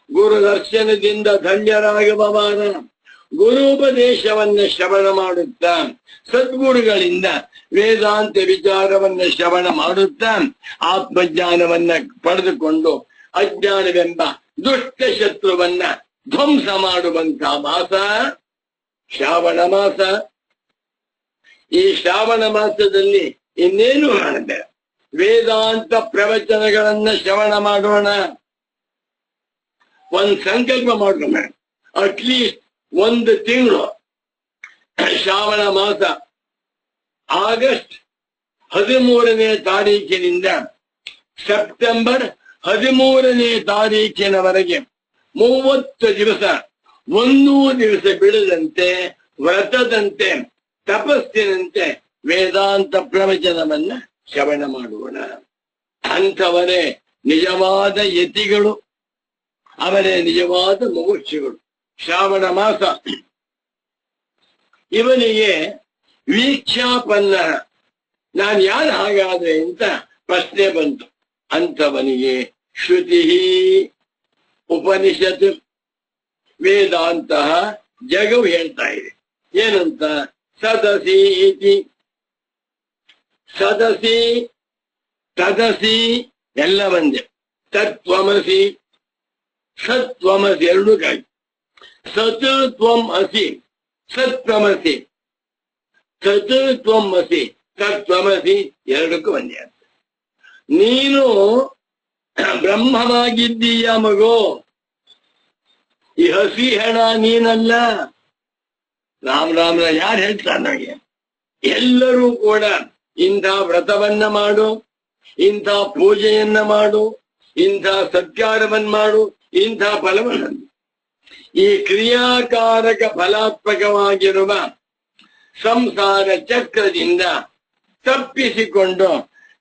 ಗುರು ದರ್ಶನದಿಂದ ಧನ್ಯರಾಗುವ ವಾರ, ಗುರುಪದೇಶವನ್ನ ಶ್ರವಣ ಮಾಡುತ್ತಾ, ಸದ್ಗುರುಗಳಿಂದ ವೇದಾಂತ ವಿಚಾರವನ್ನ ಶ್ರವಣ ಮಾಡುತ್ತಾ ಆತ್ಮಜ್ಞಾನವನ್ನ ಪಡೆದುಕೊಂಡು ಅಜ್ಞಾನವೆಂಬ ದುಷ್ಟ ಶತ್ರುವನ್ನ ಧ್ವಂಸ ಮಾಡುವಂತ ಮಾಸ ಶ್ರಾವಣ ಮಾಸ. ಈ ಶ್ರಾವಣ ಮಾಸದಲ್ಲಿ ಇನ್ನೇನು ಮಾಡಬೇಡ, ವೇದಾಂತ ಪ್ರವಚನಗಳನ್ನ ಶ್ರವಣ ಮಾಡೋಣ. ಒಂದ್ ಸಂಕಲ್ಪ ಮಾಡೋಣ, ಅಟ್ಲೀಸ್ಟ್ 1 ತಿಂಗಳು ಶ್ರಾವಣ ಮಾಸ ಆಗಸ್ಟ್ 13ನೇ ತಾರೀಕಿನಿಂದ ಸೆಪ್ಟೆಂಬರ್ 13ನೇ ತಾರೀಕಿನವರೆಗೆ 30 ದಿವಸ, 1 ದಿವಸ ಬಿಡದಂತೆ, ವ್ರತದಂತೆ, ತಪಸ್ಸಿನಂತೆ ವೇದಾಂತ ಪ್ರವಚನವನ್ನ ಶ್ರವಣ ಮಾಡೋಣ. ಅಂಥವರೇ ನಿಜವಾದ ಯತಿಗಳು, ಅವರೇ ನಿಜವಾದ ಮುಮುಕ್ಷುಗಳು. ಶ್ರಾವಣ ಮಾಸ ಇವನಿಗೆ ವೀಕ್ಷಾಪನ್ನ, ನಾನು ಯಾರು ಹಾಗಾದ್ರೆ ಅಂತ ಪ್ರಶ್ನೆ ಬಂತು. ಅಂಥವನಿಗೆ ಶ್ರುತಿ, ಉಪನಿಷತ್, ವೇದಾಂತ ಜಗವು ಹೇಳ್ತಾ ಇದೆ. ಏನಂತ? ಸದಸಿ ಇತಿ, ಸದಸಿ ತದಸಿ ಎಲ್ಲ ಒಂದೇ. ತತ್ವಮಸಿ, ಸತ್ವಮಸಿ ಎರಡು ಕಾಯಿ. ಸತ್ ತ್ವಂ ಅಸಿ, ಸತ್ವಮಸಿ, ಸತ್ ತ್ವಂ ಅಸಿ, ತತ್ವಮಸಿ ಎರಡಕ್ಕೂ ಒಂದೇ ಅಂತ. ನೀನು ಬ್ರಹ್ಮವಾಗಿದ್ದೀಯ ಮಗು, ಈ ಹಸಿ ಹೆಣ ನೀನಲ್ಲ. ರಾಮ್ ರಾಮ್ ಯಾರು ಹೇಳ್ತಾರೆ ನನಗೆ? ಎಲ್ಲರೂ ಕೂಡ ಇಂಥ ವ್ರತವನ್ನ ಮಾಡು, ಇಂಥ ಪೂಜೆಯನ್ನ ಮಾಡು, ಇಂಥ ಸತ್ಕಾರವನ್ನ ಮಾಡು, ಇಂಥ ಫಲವನ್ನ. ಈ ಕ್ರಿಯಾಕಾರಕ ಫಲಾತ್ಮಕವಾಗಿರುವ ಸಂಸಾರ ಚಕ್ರದಿಂದ ತಪ್ಪಿಸಿಕೊಂಡು,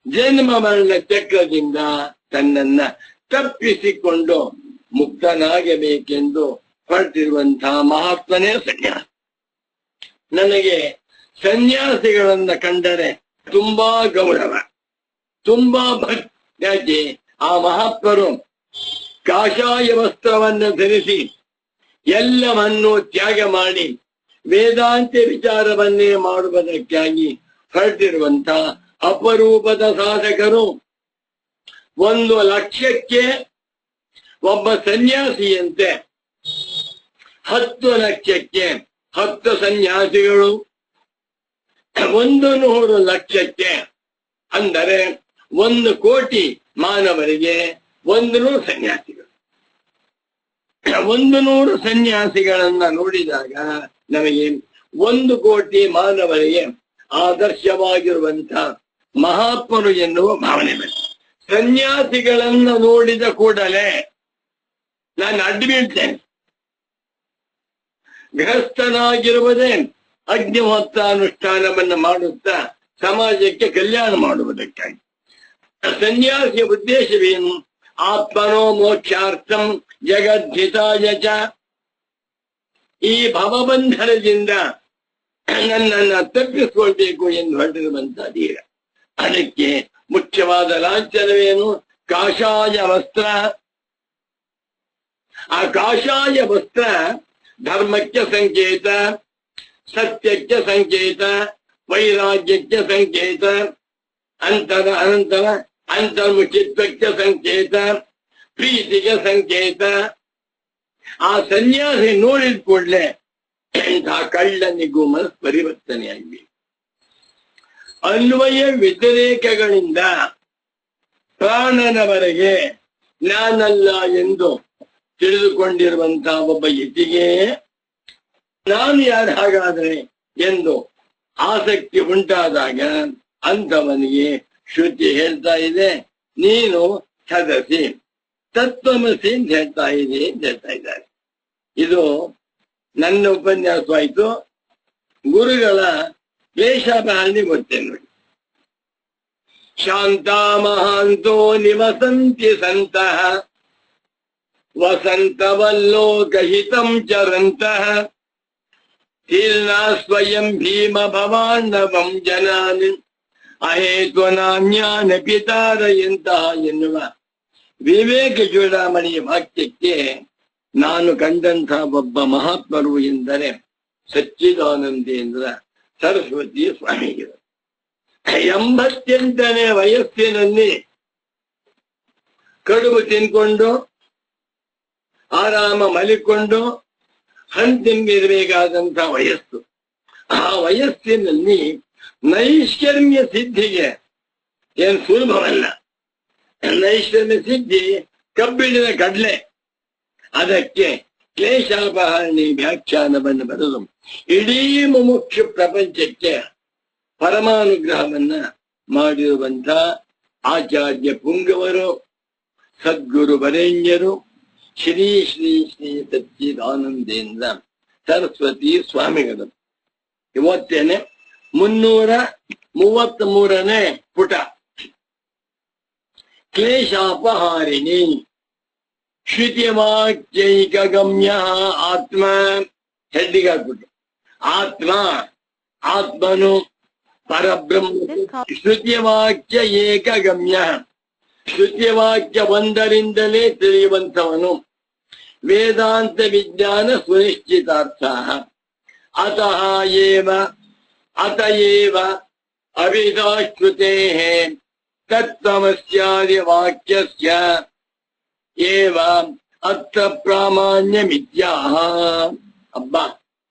ಜನ್ಮ ಮರಣ ಚಕ್ರದಿಂದ ತನ್ನನ್ನ ತಪ್ಪಿಸಿಕೊಂಡು ಮುಕ್ತನಾಗಬೇಕೆಂದು ಹೊರಟಿರುವಂತಹ ಮಹಾತ್ಮನೇ ಸನ್ಯಾಸ. ನನಗೆ ಸನ್ಯಾಸಿಗಳನ್ನ ಕಂಡರೆ ತುಂಬಾ ಗೌರವ, ತುಂಬಾ ಭಕ್ತಿ. ಯಾಕೆ? ಆ ಮಹಾತ್ಮರು ಕಾಷಾಯ ವಸ್ತ್ರವನ್ನು ಧರಿಸಿ ಎಲ್ಲವನ್ನೂ ತ್ಯಾಗ ಮಾಡಿ ವೇದಾಂತ ವಿಚಾರವನ್ನೇ ಮಾಡುವುದಕ್ಕಾಗಿ ಹೊರಟಿರುವಂತ ಅಪರೂಪದ ಸಾಧಕರು. 1 ಲಕ್ಷಕ್ಕೆ ಒಬ್ಬ ಸನ್ಯಾಸಿಯಂತೆ 10 ಲಕ್ಷಕ್ಕೆ 10 ಸನ್ಯಾಸಿಗಳು, 100 ಲಕ್ಷಕ್ಕೆ ಅಂದರೆ 1 ಕೋಟಿ ಮಾನವರಿಗೆ 100 ಸನ್ಯಾಸಿಗಳು. 100 ಸನ್ಯಾಸಿಗಳನ್ನ ನೋಡಿದಾಗ ನಮಗೆ 1 ಕೋಟಿ ಮಾನವರಿಗೆ ಆದರ್ಶವಾಗಿರುವಂತ ಮಹಾತ್ಮರು ಎನ್ನುವ ಭಾವನೆ ಬಂತು. ಸನ್ಯಾಸಿಗಳನ್ನ ನೋಡಿದ ಕೂಡಲೇ ನಾನು ಅಡ್ಡು ಬೀಳ್ತೇನೆ. ಗೃಹಸ್ಥನಾಗಿರುವುದೇ ಅಗ್ನಿಹೋತ್ರಾನುಷ್ಠಾನವನ್ನು ಮಾಡುತ್ತಾ ಸಮಾಜಕ್ಕೆ ಕಲ್ಯಾಣ ಮಾಡುವುದಕ್ಕಾಗಿ. ಸನ್ಯಾಸಿಯ ಉದ್ದೇಶವೇನು? ಆತ್ಮನೋ ಮೋಕ್ಷಾರ್ಥಂ ಜಗದ್ಧಿತಾಯ ಚ. ಈ ಭವಬಂಧನದಿಂದ ನನ್ನನ್ನು ತಪ್ಪಿಸಿಕೊಳ್ಬೇಕು ಎಂದು ಹೊರಟಿರುವಂತ ಧೀರ. ಅದಕ್ಕೆ ಮುಖ್ಯವಾದ ಲಾಂಛನವೇನು? ಕಾಷಾಯ ವಸ್ತ್ರ. ಆ ಕಾಷಾಯ ವಸ್ತ್ರ ಧರ್ಮಕ್ಕೆ ಸಂಕೇತ, ಸತ್ಯಕ್ಕೆ ಸಂಕೇತ, ವೈರಾಗ್ಯಕ್ಕೆ ಸಂಕೇತ, ಅಂತರ್ಮುಖಿತ್ವಕ್ಕೆ ಸಂಕೇತ, ಪ್ರೀತಿಗೆ ಸಂಕೇತ. ಆ ಸನ್ಯಾಸಿ ನೋಡಿದ ಕೂಡಲೇ ಇಂತಹ ಕಳ್ಳನಿಗೂ ಮನಸ್ಸು ಪರಿವರ್ತನೆಯಾಗಬೇಕು. ಅನ್ವಯ ವ್ಯತಿರೇಕಗಳಿಂದ ಪ್ರಾಣನವರೆಗೆ ನಾನಲ್ಲ ಎಂದು ತಿಳಿದುಕೊಂಡಿರುವಂತಹ ಒಬ್ಬ ಯತಿಗೆ ನಾನು ಯಾರು ಹಾಗಾದ್ರೆ ಎಂದು ಆಸಕ್ತಿ ಉಂಟಾದಾಗ ಅಂಥವನಿಗೆ ಶ್ರುತಿ ಹೇಳ್ತಾ ಇದೆ, ನೀನು ಸದಸಿ ತತ್ವಮಸಿ ಅಂತ ಹೇಳ್ತಾ ಇದ್ದಾರೆ. ಇದು ನನ್ನ ಉಪನ್ಯಾಸವಾಯಿತು. ಗುರುಗಳ ವೇಷಭಾರಣಿ ಗೊತ್ತೇನು ನೋಡಿ. ಶಾಂತ ಮಹಾಂತೋ ನಿವಸಂತಿ ಸಂತಃ ವಸಂತವಲ್ಲೋಕಹಿತಂ ಚರಂತಃ ತೀರ್ಣಾ ಸ್ವಯಂ ಭೀಮ ಭವಾಂಡವಂ ಜನಾನ್ ಅಹೇತ್ವನಾನ್ಯಾನ ಪಿತಾರಯಂತಹ ಎನ್ನುವ ವಿವೇಕ ಚೂಡಾಮಣಿಯ ವಾಕ್ಯಕ್ಕೆ ನಾನು ಕಂಡಂತಹ ಒಬ್ಬ ಮಹಾತ್ಮರು ಎಂದರೆ ಸಚ್ಚಿದಾನಂದೇಂದ್ರ ಸರಸ್ವತಿ ಸ್ವಾಮಿಗಳು. 88ನೇ ವಯಸ್ಸಿನಲ್ಲಿ ಕಡುಬು ತಿನ್ಕೊಂಡು ಆರಾಮ ಮಲಿಕೊಂಡು ಹಂತಿಂಬಿರಬೇಕಾದಂತ ವಯಸ್ಸು. ಆ ವಯಸ್ಸಿನಲ್ಲಿ ನೈಷ್ಕರ್ಮ್ಯ ಸಿದ್ಧಿಗೆ ಏನ್ ಸುಲಭವಲ್ಲ. ನೈಷ್ಕರ್ಮ್ಯ ಸಿದ್ಧಿ ಕಬ್ಬಿಣದ ಕಡ್ಲೆ. ಅದಕ್ಕೆ ಕ್ಲೇಶಾಪಹರಣಿ ವ್ಯಾಖ್ಯಾನವನ್ನು ಬರೆದು ಇಡೀ ಮುಮುಕ್ಷು ಪ್ರಪಂಚಕ್ಕೆ ಪರಮಾನುಗ್ರಹವನ್ನ ಮಾಡಿರುವಂತ ಆಚಾರ್ಯ ಪುಂಗವರು, ಸದ್ಗುರು ವರೇಣ್ಯರು, ಶ್ರೀ ಶ್ರೀ ಶ್ರೀ ಸಚ್ಚಿದಾನಂದೇಂದ್ರ ಸರಸ್ವತಿ ಸ್ವಾಮಿಗಳು. ಇವತ್ತೇನೆ 333ನೇ ಪುಟ. ಕ್ಲೇಶಾಪಹಾರಿಣಿ ಶ್ರುತಿವಾಕ್ಯೈಕ ಗಮ್ಯ ಆತ್ಮ. ಹೆಡ್ಡಿಗೆ ಹಾಕ್ಬಿಟ್ಟು ಆತ್ಮನು ಪರಬ್ರಹ್ಮ. ಶ್ರುತಿವಾಕ್ಯ ಏಕಗಮ್ಯ, ಶ್ರುತಿವಾಕ್ಯ ಒಂದರಿಂದಲೇ ತಿಳಿಯುವಂತವನು. ವೇದಾಂತ ವಿಜ್ಞಾನ ಸುನಿಶ್ಚಿತಾರ್ಥ. ಅತಯೇವ ಅವಿಧಾಶ್ರುತೇಃ ತತ್ವಮಸ್ಯಾದಿ ವಾಕ್ಯಸ್ಯ ಏವ ಅತ್ರ ಪ್ರಾಮಾಣ್ಯಮಿತ್ಯಾಹ.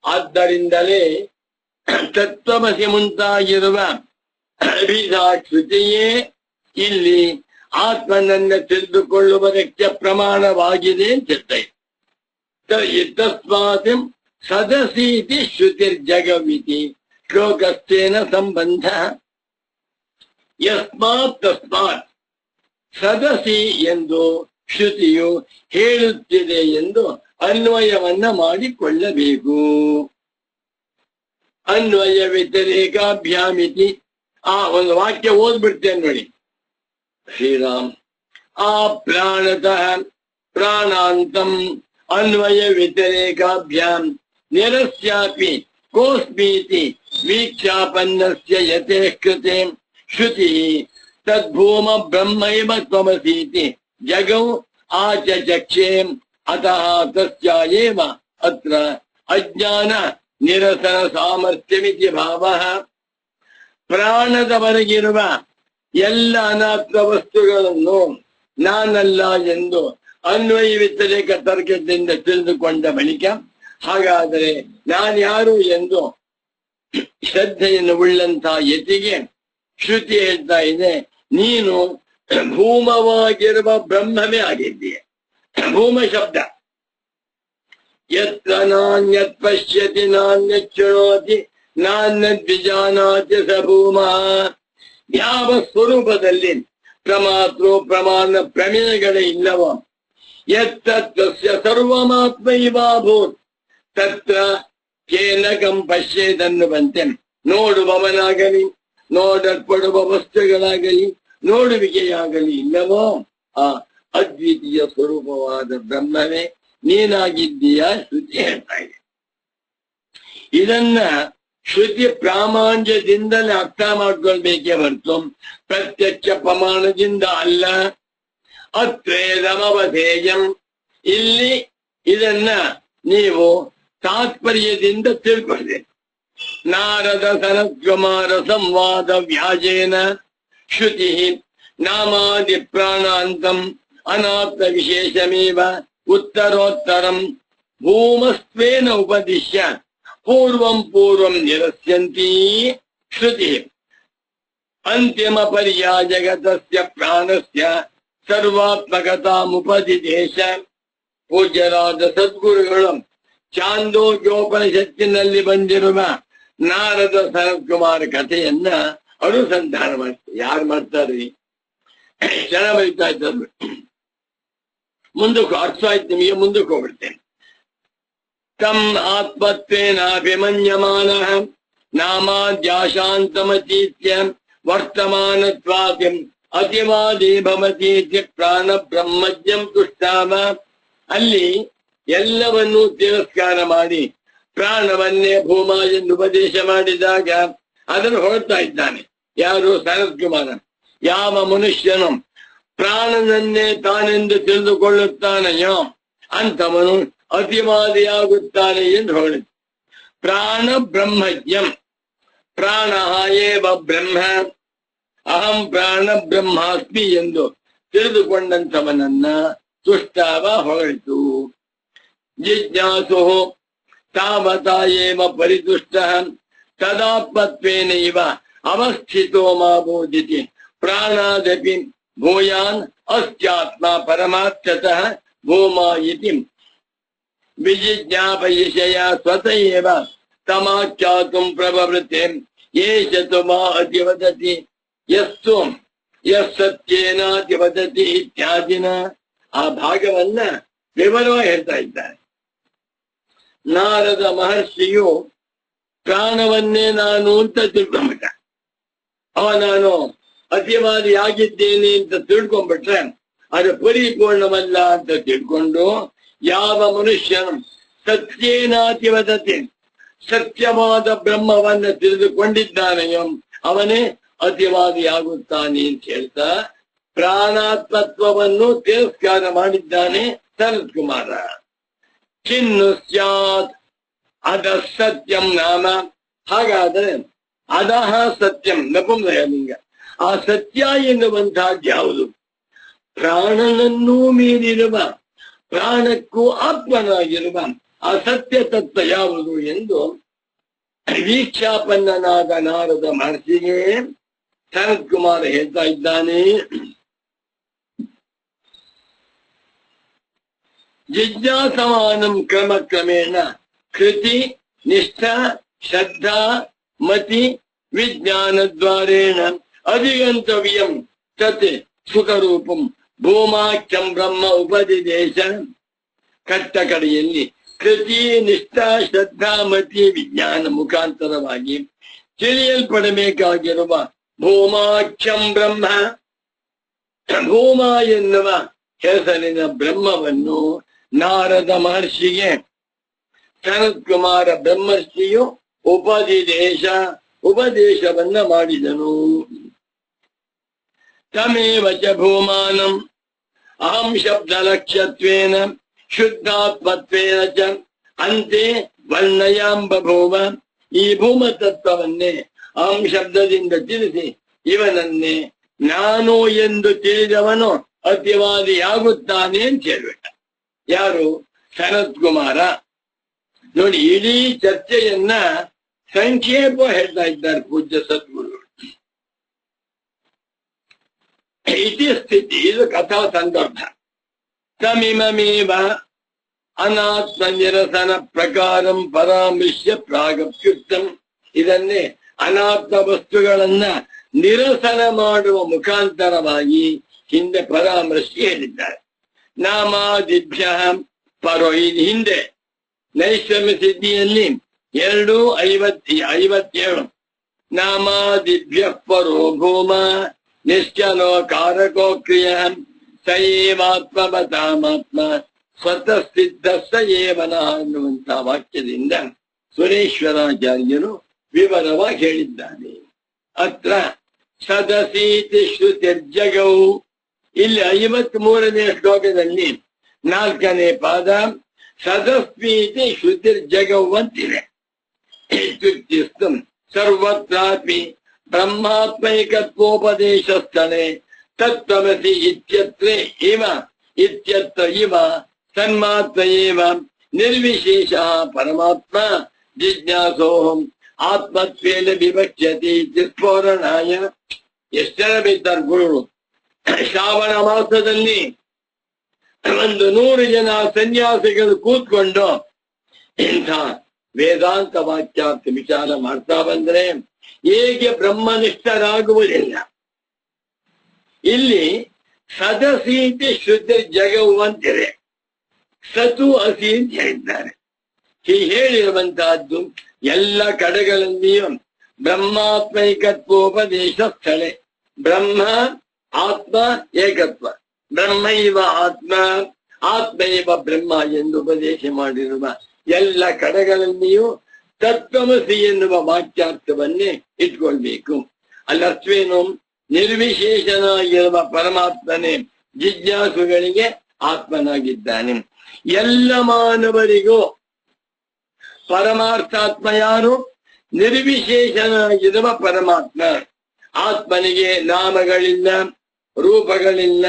ಆದ್ದರಿಂದಲೇ ತತ್ವಮಸಿ ಮುಂತಾಗಿರುವ ಅವಿಧಾಶ್ರುತಿಯೇ ಇಲ್ಲಿ ಆತ್ಮನನ್ನ ತಿಳಿದುಕೊಳ್ಳುವುದಕ್ಕೆ ಪ್ರಮಾಣವಾಗಿದೆ ಅಂತ. ತಸ್ಮಾತ್ ಸದಸೀತಿ ಶ್ರುತಿರ್ಜಗವಿತಿ ಶ್ಲೋಕಸ್ಥೇನ ಸಂಬಂಧ. ಯಸ್ಮಾತ್ ತಸ್ಮಾತ್ ಸದಸಿ ಎಂದು ಶ್ರುತಿಯು ಹೇಳುತ್ತಿದೆ ಎಂದು ಅನ್ವಯವನ್ನ ಮಾಡಿಕೊಳ್ಳಬೇಕು. ಅನ್ವಯ ವ್ಯತಿರೇಕಾಭ್ಯಾಮಿತಿ. ಆ ಒಂದು ವಾಕ್ಯ ಓದ್ಬಿಡ್ತೇನೆ ನೋಡಿ. ಶ್ರೀರಾಮ್ ಆ ಪ್ರಾಣತಃ ಪ್ರಾಣಾಂತಂ ಅನ್ವಯ ವ್ಯತಿರೇಕಾಭ್ಯಾಂ ನಿರಸ್ಯಾಪಿ ಕೋಸ್ಮೀತಿ ವೀಕ್ಷಾಪನ್ನಸ್ಯ ಯತೇಃ ಕೃತೆ ಶ್ರುತಿ ತದ್ಭೂಮ ಬ್ರಹ್ಮೈವ ತ್ವಮಸೀತಿ ಜಗೌ ಆಚಚಕ್ಷೇ. ಅತಃ ತಸ್ಯಾಯೇವ ಅತ್ರ ಅಜ್ಞಾನ ನಿರಸನ ಸಾಮರ್ಥ್ಯಮಿತಿ ಭಾವಃ. ಪ್ರಾಣದವರೆಗಿರುವ ಎಲ್ಲ ಅನಾತ್ಮ ವಸ್ತುಗಳನ್ನು ನಾನಲ್ಲ ಎಂದು ಅನ್ವಯ ವ್ಯತಿರೇಕ ತರ್ಕದಿಂದ ತಿಳಿದುಕೊಂಡ ಬಳಿಕ, ಹಾಗಾದರೆ ನಾನ್ಯಾರು ಎಂದು ಶ್ರದ್ಧೆಯನ್ನು ಉಳ್ಳಂತಹ ಯತಿಗೆ ಶ್ರುತಿ ಹೇಳ್ತಾ ಇದೆ, ನೀನು ಭೂಮವಾಗಿರುವ ಬ್ರಹ್ಮವೇ ಆಗಿದ್ದೀಯ. ಭೂಮ ಶಬ್ದ ಯತ್ರ ನಾನ್ಯತ್ ಪಶ್ಯತಿ ನಾನ್ಯತ್ ಶೃಣೋತಿ ನಾನ್ಯತ್ ವಿಜಾನಾತಿ ಸ ಭೂಮ. ಯಾವ ಸ್ವರೂಪದಲ್ಲಿ ಪ್ರಮಾತೃ ಪ್ರಮಾಣ ಪ್ರಮೇಯಗಳೇ ಇಲ್ಲವೋ ಯತ್ತಸ್ಯ ಸರ್ವಮಾತ್ಮೈವಾಭೂತ್ ತತ್ರ ಕೇನಕಂ ಪಶ್ಯೇದನ್ನುವಂತೆ ನೋಡುವವನಾಗಲಿ ನೋಡಲ್ಪಡುವ ವಸ್ತುಗಳಾಗಲಿ ನೋಡುವಿಕೆಯಾಗಲಿ ಇಲ್ಲವೋ ಆ ಅದ್ವಿತೀಯ ಸ್ವರೂಪವಾದ ಬ್ರಹ್ಮವೇ ನೀನಾಗಿದ್ದೀಯ ಶ್ರುತಿ ಹೇಳ್ತಾ ಇದೆ. ಇದನ್ನ ಶ್ರುತಿ ಪ್ರಾಮಾಣ್ಯದಿಂದಲೇ ಅರ್ಥ ಮಾಡ್ಕೊಳ್ಬೇಕೇ ಹೊರತು ಪ್ರತ್ಯಕ್ಷ ಪ್ರಮಾಣದಿಂದ ಅಲ್ಲ. ಅತ್ರೇದಮವಧೇಯಂ. ಇಲ್ಲಿ ಇದನ್ನ ನೀವು ತಾತ್ಪರ್ಯದಿಂದ ತಿಳ್ಕೊಳ್ಬೇಕು. ನಾರದ ಸನತ್ಕುಮಾರ ಸಂವಾದ ವ್ಯಾಜೇನ ಶ್ರುತಿ ನಾಮಾದಿ ಪ್ರಾಣಾಂತಂ ಅನಾತ್ಮ ವಿಶೇಷಮೇವ ಉತ್ತರೋತ್ತರಂ ಭೂಮಸ್ತ್ವೇನ ಉಪದಿಶ್ಯ ಪೂರ್ವಂ ಪೂರ್ವಂ ನಿರಸ್ಯಂತಿ ಶ್ರುತಿ ಅಂತಿಮ ಪರ್ಯಾಯ ಜಗತಸ್ಯ ಪ್ರಾಣಸ್ಯ ಸರ್ವಾತ್ಮಕತಾಮುಪದಿದೇಶ. ಪೂಜ್ಯರಾದ ಸದ್ಗುರುಗಳು ಚಾಂದೋಗ್ಯೋಪನಿಷತ್ತಿನಲ್ಲಿ ಬಂದಿರುವ ನಾರದ ಸನತ್ಕುಮಾರ ಕಥೆಯನ್ನ ಅನುಸಂಧಾನ ಮಾಡ್ತಾರೆ. ಯಾರು ಮಾಡ್ತಾರ್ರಿ? ಜನ ಬರೀತಾ ಇದ್ದಾರೆ. ಮುಂದಕ್ಕೆ ಅರ್ಥ ಆಯ್ತು ನಿಮಗೆ, ಮುಂದಕ್ಕೆ ಹೋಗ್ಬಿಡ್ತೇನೆ. ತಮ್ ಆತ್ಮತ್ವೇನಾಭಿಮನ್ಯಮಾನ ನಾಮಾದ್ಯಾಶಾಂತಮತೀತ್ಯ ವರ್ತಮಾನತ್ವಾದ್ಯಂ ಅತಿವಾದಿ ಭವತೀತ್ಯ ಪ್ರಾಣ ಬ್ರಹ್ಮಜ್ಞಂ ತುಷ್ಟಾಮ. ಅಲ್ಲಿ ಎಲ್ಲವನ್ನೂ ತಿರಸ್ಕಾರ ಮಾಡಿ ಪ್ರಾಣವನ್ನೇ ಭೂಮ ಎಂದು ಉಪದೇಶ ಮಾಡಿದಾಗ ಅದನ್ನು ಹೊರಡ್ತಾ ಇದ್ದಾನೆ. ಯಾರು? ಸನತ್ಕುಮಾರ. ಯಾವ ಮನುಷ್ಯನು ಪ್ರಾಣನನ್ನೇ ತಾನೆಂದು ತಿಳಿದುಕೊಳ್ಳುತ್ತಾನೆಯೋ ಅಂತವನು ಅತಿವಾದಿಯಾಗುತ್ತಾನೆ ಎಂದು ಹೇಳಿತು. ಪ್ರಾಣ ಬ್ರಹ್ಮಜ್ಞಂ ಪ್ರಾಣ ಏವ ಬ್ರಹ್ಮ ಅಹಂ ಪ್ರಾಣ ಬ್ರಹ್ಮಾಸ್ಮಿ ಎಂದು ತಿಳಿದುಕೊಂಡಂಥವನನ್ನ ತುಷ್ಟಾವ ಹೊಗಳಿತು. ಜಿಜ್ಞಾಸು ತಾವತಾ ಏವ ಪರಿತುಷ್ಟ ತದಾತ್ಮತ್ವೇನೈವ ಅವಸ್ಥಿತೋ ಮಾಬೋಧಿತಿ ಪ್ರಾಣಾದಪಿ ಭೂಯಾನ್ ಅಸ್ತ್ಯಾತ್ಮ ಪರಮಾರ್ಥತಃ ಭೂಮಾ ಇತಿ ವಿಜಿಜ್ಞಾಪಯಿಷಯ ಸ್ವತಃ ಏವ ತಮಾಖ್ಯಾತುಂ ಪ್ರವೃತ್ತೆ ಏಷತು ಮಾ ಅತಿವದತಿ ಯಸ್ತು ಯತ್ಸತ್ಯೇನಾತಿವದತಿ ಇತ್ಯಾದಿನ ಆ ಭಾಗವನ್ನ ವಿವರವಾಗಿ ಹೇಳ್ತಾ ಇದ್ದಾರೆ. ನಾರದ ಮಹರ್ಷಿಯು ಪ್ರಾಣವನ್ನೇ ನಾನು ಅಂತ ತಿಳ್ಕೊಂಡ್ಬಿಟ್ಟ. ನಾನು ಅತಿವಾದಿಯಾಗಿದ್ದೇನೆ ಅಂತ ತಿಳ್ಕೊಂಡ್ಬಿಟ್ರೆ ಅದು ಪರಿಪೂರ್ಣವಲ್ಲ ಅಂತ ತಿಳ್ಕೊಂಡು ಯಾವ ಮನುಷ್ಯನು ಸತ್ಯೇನಾತಿವದತಿ ಸತ್ಯವಾದ ಬ್ರಹ್ಮವನ್ನ ತಿಳಿದುಕೊಂಡಿದ್ದಾನೆಯೋ ಅವನೇ ಅತಿವಾದಿಯಾಗುತ್ತಾನೆ ಅಂತ ಹೇಳ್ತಾ ಪ್ರಾಣಾತ್ಮತ್ವವನ್ನು ತಿರಸ್ಕಾರ ಮಾಡಿದ್ದಾನೆ ಸನತ್ ಕುಮಾರ. ಚಿನ್ನು ಸ್ಯಾತ್ ಅದ ಸತ್ಯಂ ನಾಮ, ಹಾಗಾದರೆ ಅದಹ ಸತ್ಯಂ ನಪುಂಸಕಲಿಂಗ. ಆ ಸತ್ಯ ಎನ್ನುವಂತಹದ್ದು ಯಾವುದು? ಪ್ರಾಣನನ್ನೂ ಮೀರಿರುವ ಪ್ರಾಣಕ್ಕೂ ಆತ್ಮನಾಗಿರುವ ಆ ಸತ್ಯ ತತ್ವ ಯಾವುದು ಎಂದು ವೀಕ್ಷಾಪನ್ನನಾದ ನಾರದ ಮಹರ್ಷಿಗೆ ಸನತ್ ಕುಮಾರ ಹೇಳ್ತಾ ಇದ್ದಾನೆ. ಜಿಜ್ಞಾಸಮಾನಂ ಕ್ರಮ ಕ್ರಮೇಣ ಕೃತಿ ನಿಷ್ಠಾ ಶ್ರದ್ಧಾ ಮತಿ ವಿಜ್ಞಾನದ್ವಾರೇಣ ಅಧಿಗಂತವ್ಯಂ ತತ್ ಸುಖರೂಪಂ ಭೂಮಾಖ್ಯಂ ಬ್ರಹ್ಮ ಉಪದಿದೇಶ. ಕಟ್ಟ ಕಡೆಯಲ್ಲಿ ಕೃತಿ ನಿಷ್ಠಾ ಶ್ರದ್ಧಾ ಮತಿ ವಿಜ್ಞಾನ ಮುಖಾಂತರವಾಗಿ ತಿಳಿಯಲ್ಪಡಬೇಕಾಗಿರುವ ಭೂಮಾಖ್ಯಂ ಬ್ರಹ್ಮ, ಭೂಮ ಎನ್ನುವ ಹೆಸರಿನ ಬ್ರಹ್ಮವನ್ನು ನಾರದ ಮಹರ್ಷಿಗೆ ಸನತ್ ಕುಮಾರ ಬ್ರಹ್ಮರ್ಷಿಯು ಉಪದೇಶವನ್ನ ಮಾಡಿದನು. ತಮೇವ ಚ ಭೂಮಾನಂ ಅಹಂ ಶಬ್ದ ಲಕ್ಷ್ಯತ್ವೇನ ಶುದ್ಧಾತ್ಮತ್ವೇನ ಚ ಅಂತೆ ವರ್ಣಯಾಂಬಭೂವ. ಈ ಭೂಮ ತತ್ವವನ್ನೇ ಅಹಂ ಶಬ್ದದಿಂದ ತಿಳಿಸಿ ಇವನನ್ನೇ ನಾನು ಎಂದು ತಿಳಿದವನು ಅತಿವಾದಿಯಾಗುತ್ತಾನೆ ಅಂತ ಹೇಳ್ಬಿಟ್ಟ. ಯಾರು? ಸನತ್ ಕುಮಾರ. ನೋಡಿ, ಇಡೀ ಚರ್ಚೆಯನ್ನ ಸಂಕ್ಷೇಪ ಹೇಳ್ತಾ ಇದ್ದಾರೆ ಪೂಜ್ಯ ಸದ್ಗುರು. ಇತಿ ಸ್ಥಿತಿ, ಇದು ಕಥಾ ಸಂದರ್ಭ. ತಮಿಮಮೇವ ಅನಾತ್ಮ ನಿರಸನ ಪ್ರಕಾರಂ ಪರಾಮೃಶ್ಯ ಪ್ರಾಗಪ್ಯುಕ್ತಂ. ಇದನ್ನೇ ಅನಾತ್ಮ ವಸ್ತುಗಳನ್ನ ನಿರಸನ ಮಾಡುವ ಮುಖಾಂತರವಾಗಿ ಹಿಂದೆ ಪರಾಮರ್ಶಿ ಹೇಳಿದ್ದಾರೆ. ನಾಮಾದಿಭ್ಯ ಪರೋ, ಹಿಂದೆ ನೈಷಮ್ಯ ಸಿದ್ಧಿಯಲ್ಲಿ 2:57 ನಾಮಾದಿಭ್ಯ ಪರೋ ಭೂಮ ನಿಶ್ಚಲೋ ಕಾರಕೋ ಕ್ರಿಯ ಸಯೇವಾತ್ಮತಾಮಾತ್ಮ ಸ್ವತಃ ಸಿದ್ಧ ಸಯೇವನ ಅನ್ನುವಂತಹ ವಾಕ್ಯದಿಂದ ಸುರೇಶ್ವರಾಚಾರ್ಯರು ವಿವರವಾಗಿ ಹೇಳಿದ್ದಾನೆ. ಅತ್ರ ಸದಸೀತಿ ಶ್ರುತಿರ್ಜಗೌ. ಇಲ್ಲಿ 53ನೇ ಶ್ಲೋಕದಲ್ಲಿ 4ನೇ ಪಾದ ಸದಸ್ವೀತಿ ಶ್ರುತಿರ್ಜಗೌ ಅಂತಿದೆ. ಇತ್ಯುಕ್ತಿಸ್ತು ಸರ್ವತ್ರಾಪಿ ಬ್ರಹ್ಮಾತ್ಮೈಕತ್ವೋಪದೇಶ ಸ್ಥಳೇ ತತ್ವಮಸಿ ಇತ್ಯತ್ರ ಇವ ಸನ್ಮಾತ್ರ ಏವ ನಿರ್ವಿಶೇಷ ಪರಮಾತ್ಮ ಜಿಜ್ಞಾಸೋಹಂ ಆತ್ಮತ್ವೇನ ವಿವಕ್ಷ್ಯತೆ ಸ್ಫೋರಣಾಯ. ಎಷ್ಟರ ಬಿದ್ದಾರೆ ಗುರುಗಳು. ಶ್ರಾವಣ ಮಾಸದಲ್ಲಿ 100 ಜನ ಸನ್ಯಾಸಿಗಳು ಕೂತ್ಕೊಂಡು ಇಂಥ ವೇದಾಂತ ವಾಕ್ಯಾರ್ಥ ವಿಚಾರ ಮಾಡ್ತಾ ಬಂದ್ರೆ ಹೇಗೆ ಬ್ರಹ್ಮನಿಷ್ಠರಾಗುವುದಿಲ್ಲ. ಇಲ್ಲಿ ಸದಸೀತಿ ಶ್ರುತಿ ಜಗವು ಅಂತಿದೆ, ಸತು ಅಸಿ ಅಂತ ಹೇಳಿದ್ದಾರೆ. ಹೀಗೆ ಹೇಳಿರುವಂತಹದ್ದು ಎಲ್ಲ ಕಡೆಗಳಲ್ಲಿಯೂ ಬ್ರಹ್ಮಾತ್ಮೈಕತ್ವೋಪದೇಶ ಸ್ಥಳೆ. ಬ್ರಹ್ಮ ಆತ್ಮ ಏಕತ್ವ, ಬ್ರಹ್ಮೈವ ಆತ್ಮ ಆತ್ಮೈವ ಬ್ರಹ್ಮ ಎಂದು ಉಪದೇಶ ಮಾಡಿರುವ ಎಲ್ಲ ಕಡೆಗಳಲ್ಲಿಯೂ ತತ್ವಮಸಿ ಎನ್ನುವ ವಾಕ್ಯಾರ್ಥವನ್ನೇ ಇಟ್ಕೊಳ್ಬೇಕು. ಅಲ್ಲಿ ಅರ್ಥವೇನು? ನಿರ್ವಿಶೇಷನಾಗಿರುವ ಪರಮಾತ್ಮನೇ ಜಿಜ್ಞಾಸುಗಳಿಗೆ ಆತ್ಮನಾಗಿದ್ದಾನೆ. ಎಲ್ಲ ಮಾನವರಿಗೂ ಪರಮಾರ್ಥಾತ್ಮ ಯಾರು? ನಿರ್ವಿಶೇಷನಾಗಿರುವ ಪರಮಾತ್ಮ. ಆತ್ಮನಿಗೆ ನಾಮಗಳಿಲ್ಲ, ರೂಪಗಳಿಲ್ಲ,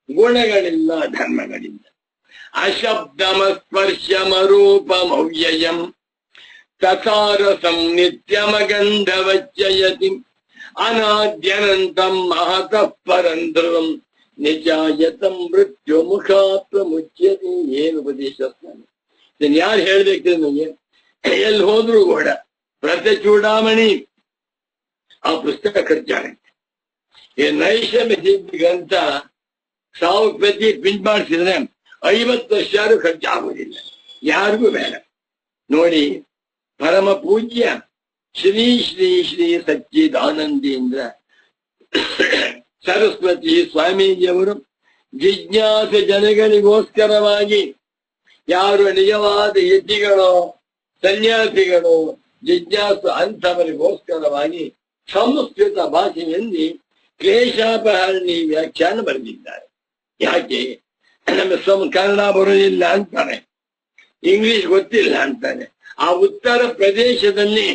ಗುಣಗಳಿಲ್ಲ, ಧರ್ಮಗಳಿಲ್ಲ. ಅಶಬ್ದಮಸ್ಪರ್ಶಮರೂಪಮವ್ಯಯಂ ತಥಾರಸಂ ನಿತ್ಯಮಗಂಧವಚ್ಚಯತಿ ಅನಾದ್ಯನಂತಂ ಮಹತಃ ಪರಂ ಧ್ರುವಂ ನಿಜಾಯತಂ ಮೃತ್ಯು ಮುಖಾತ್ ಮುಚ್ಯತೆ. ಏನು ಉಪದೇಶ ಸ್ವಾಮಿ, ಇದನ್ನು ಯಾರು ಹೇಳ್ಬೇಕು ನನಗೆ? ಎಲ್ಲಿ ಹೋದ್ರು ಕೂಡ ಪ್ರತಿ ಚೂಡಾಮಣಿ ಆ ಪುಸ್ತಕ ಖರ್ಚಾಗುತ್ತೆ. ಈ ನೈಷಮ್ಯ ಸಿದ್ಧಿ ಗ್ರಂಥ 1000 ಪ್ರತಿ ಪ್ರಿಂಟ್ ಮಾಡಿಸಿದ್ರೆ 50 ವರ್ಷ ಖರ್ಚಾಗುವುದಿಲ್ಲ, ಯಾರಿಗೂ ಬೇಡ. ನೋಡಿ, ಪರಮ ಪೂಜ್ಯ ಶ್ರೀ ಶ್ರೀ ಶ್ರೀ ಸಚ್ಚಿದಾನಂದೇಂದ್ರ ಸರಸ್ವತಿ ಸ್ವಾಮೀಜಿಯವರು ಜಿಜ್ಞಾಸ ಜನಗಳಿಗೋಸ್ಕರವಾಗಿ, ಯಾರು ನಿಜವಾದ ಯತಿಗಳೋ ಸನ್ಯಾಸಿಗಳು ಜಿಜ್ಞಾಸು ಅಂಥವರಿಗೋಸ್ಕರವಾಗಿ ಸಂಸ್ಕೃತ ಭಾಷೆಯಲ್ಲಿ ಕ್ಲೇಶಾಪಹರಣಿ ವ್ಯಾಖ್ಯಾನ ಬರೆದಿದ್ದಾರೆ. ಯಾಕೆ? ನಮ್ಮ ಕನ್ನಡ ಬರೋದಿಲ್ಲ ಅಂತಾನೆ, ಇಂಗ್ಲಿಷ್ ಗೊತ್ತಿಲ್ಲ ಅಂತಾನೆ. ಆ ಉತ್ತರ ಪ್ರದೇಶದಲ್ಲಿ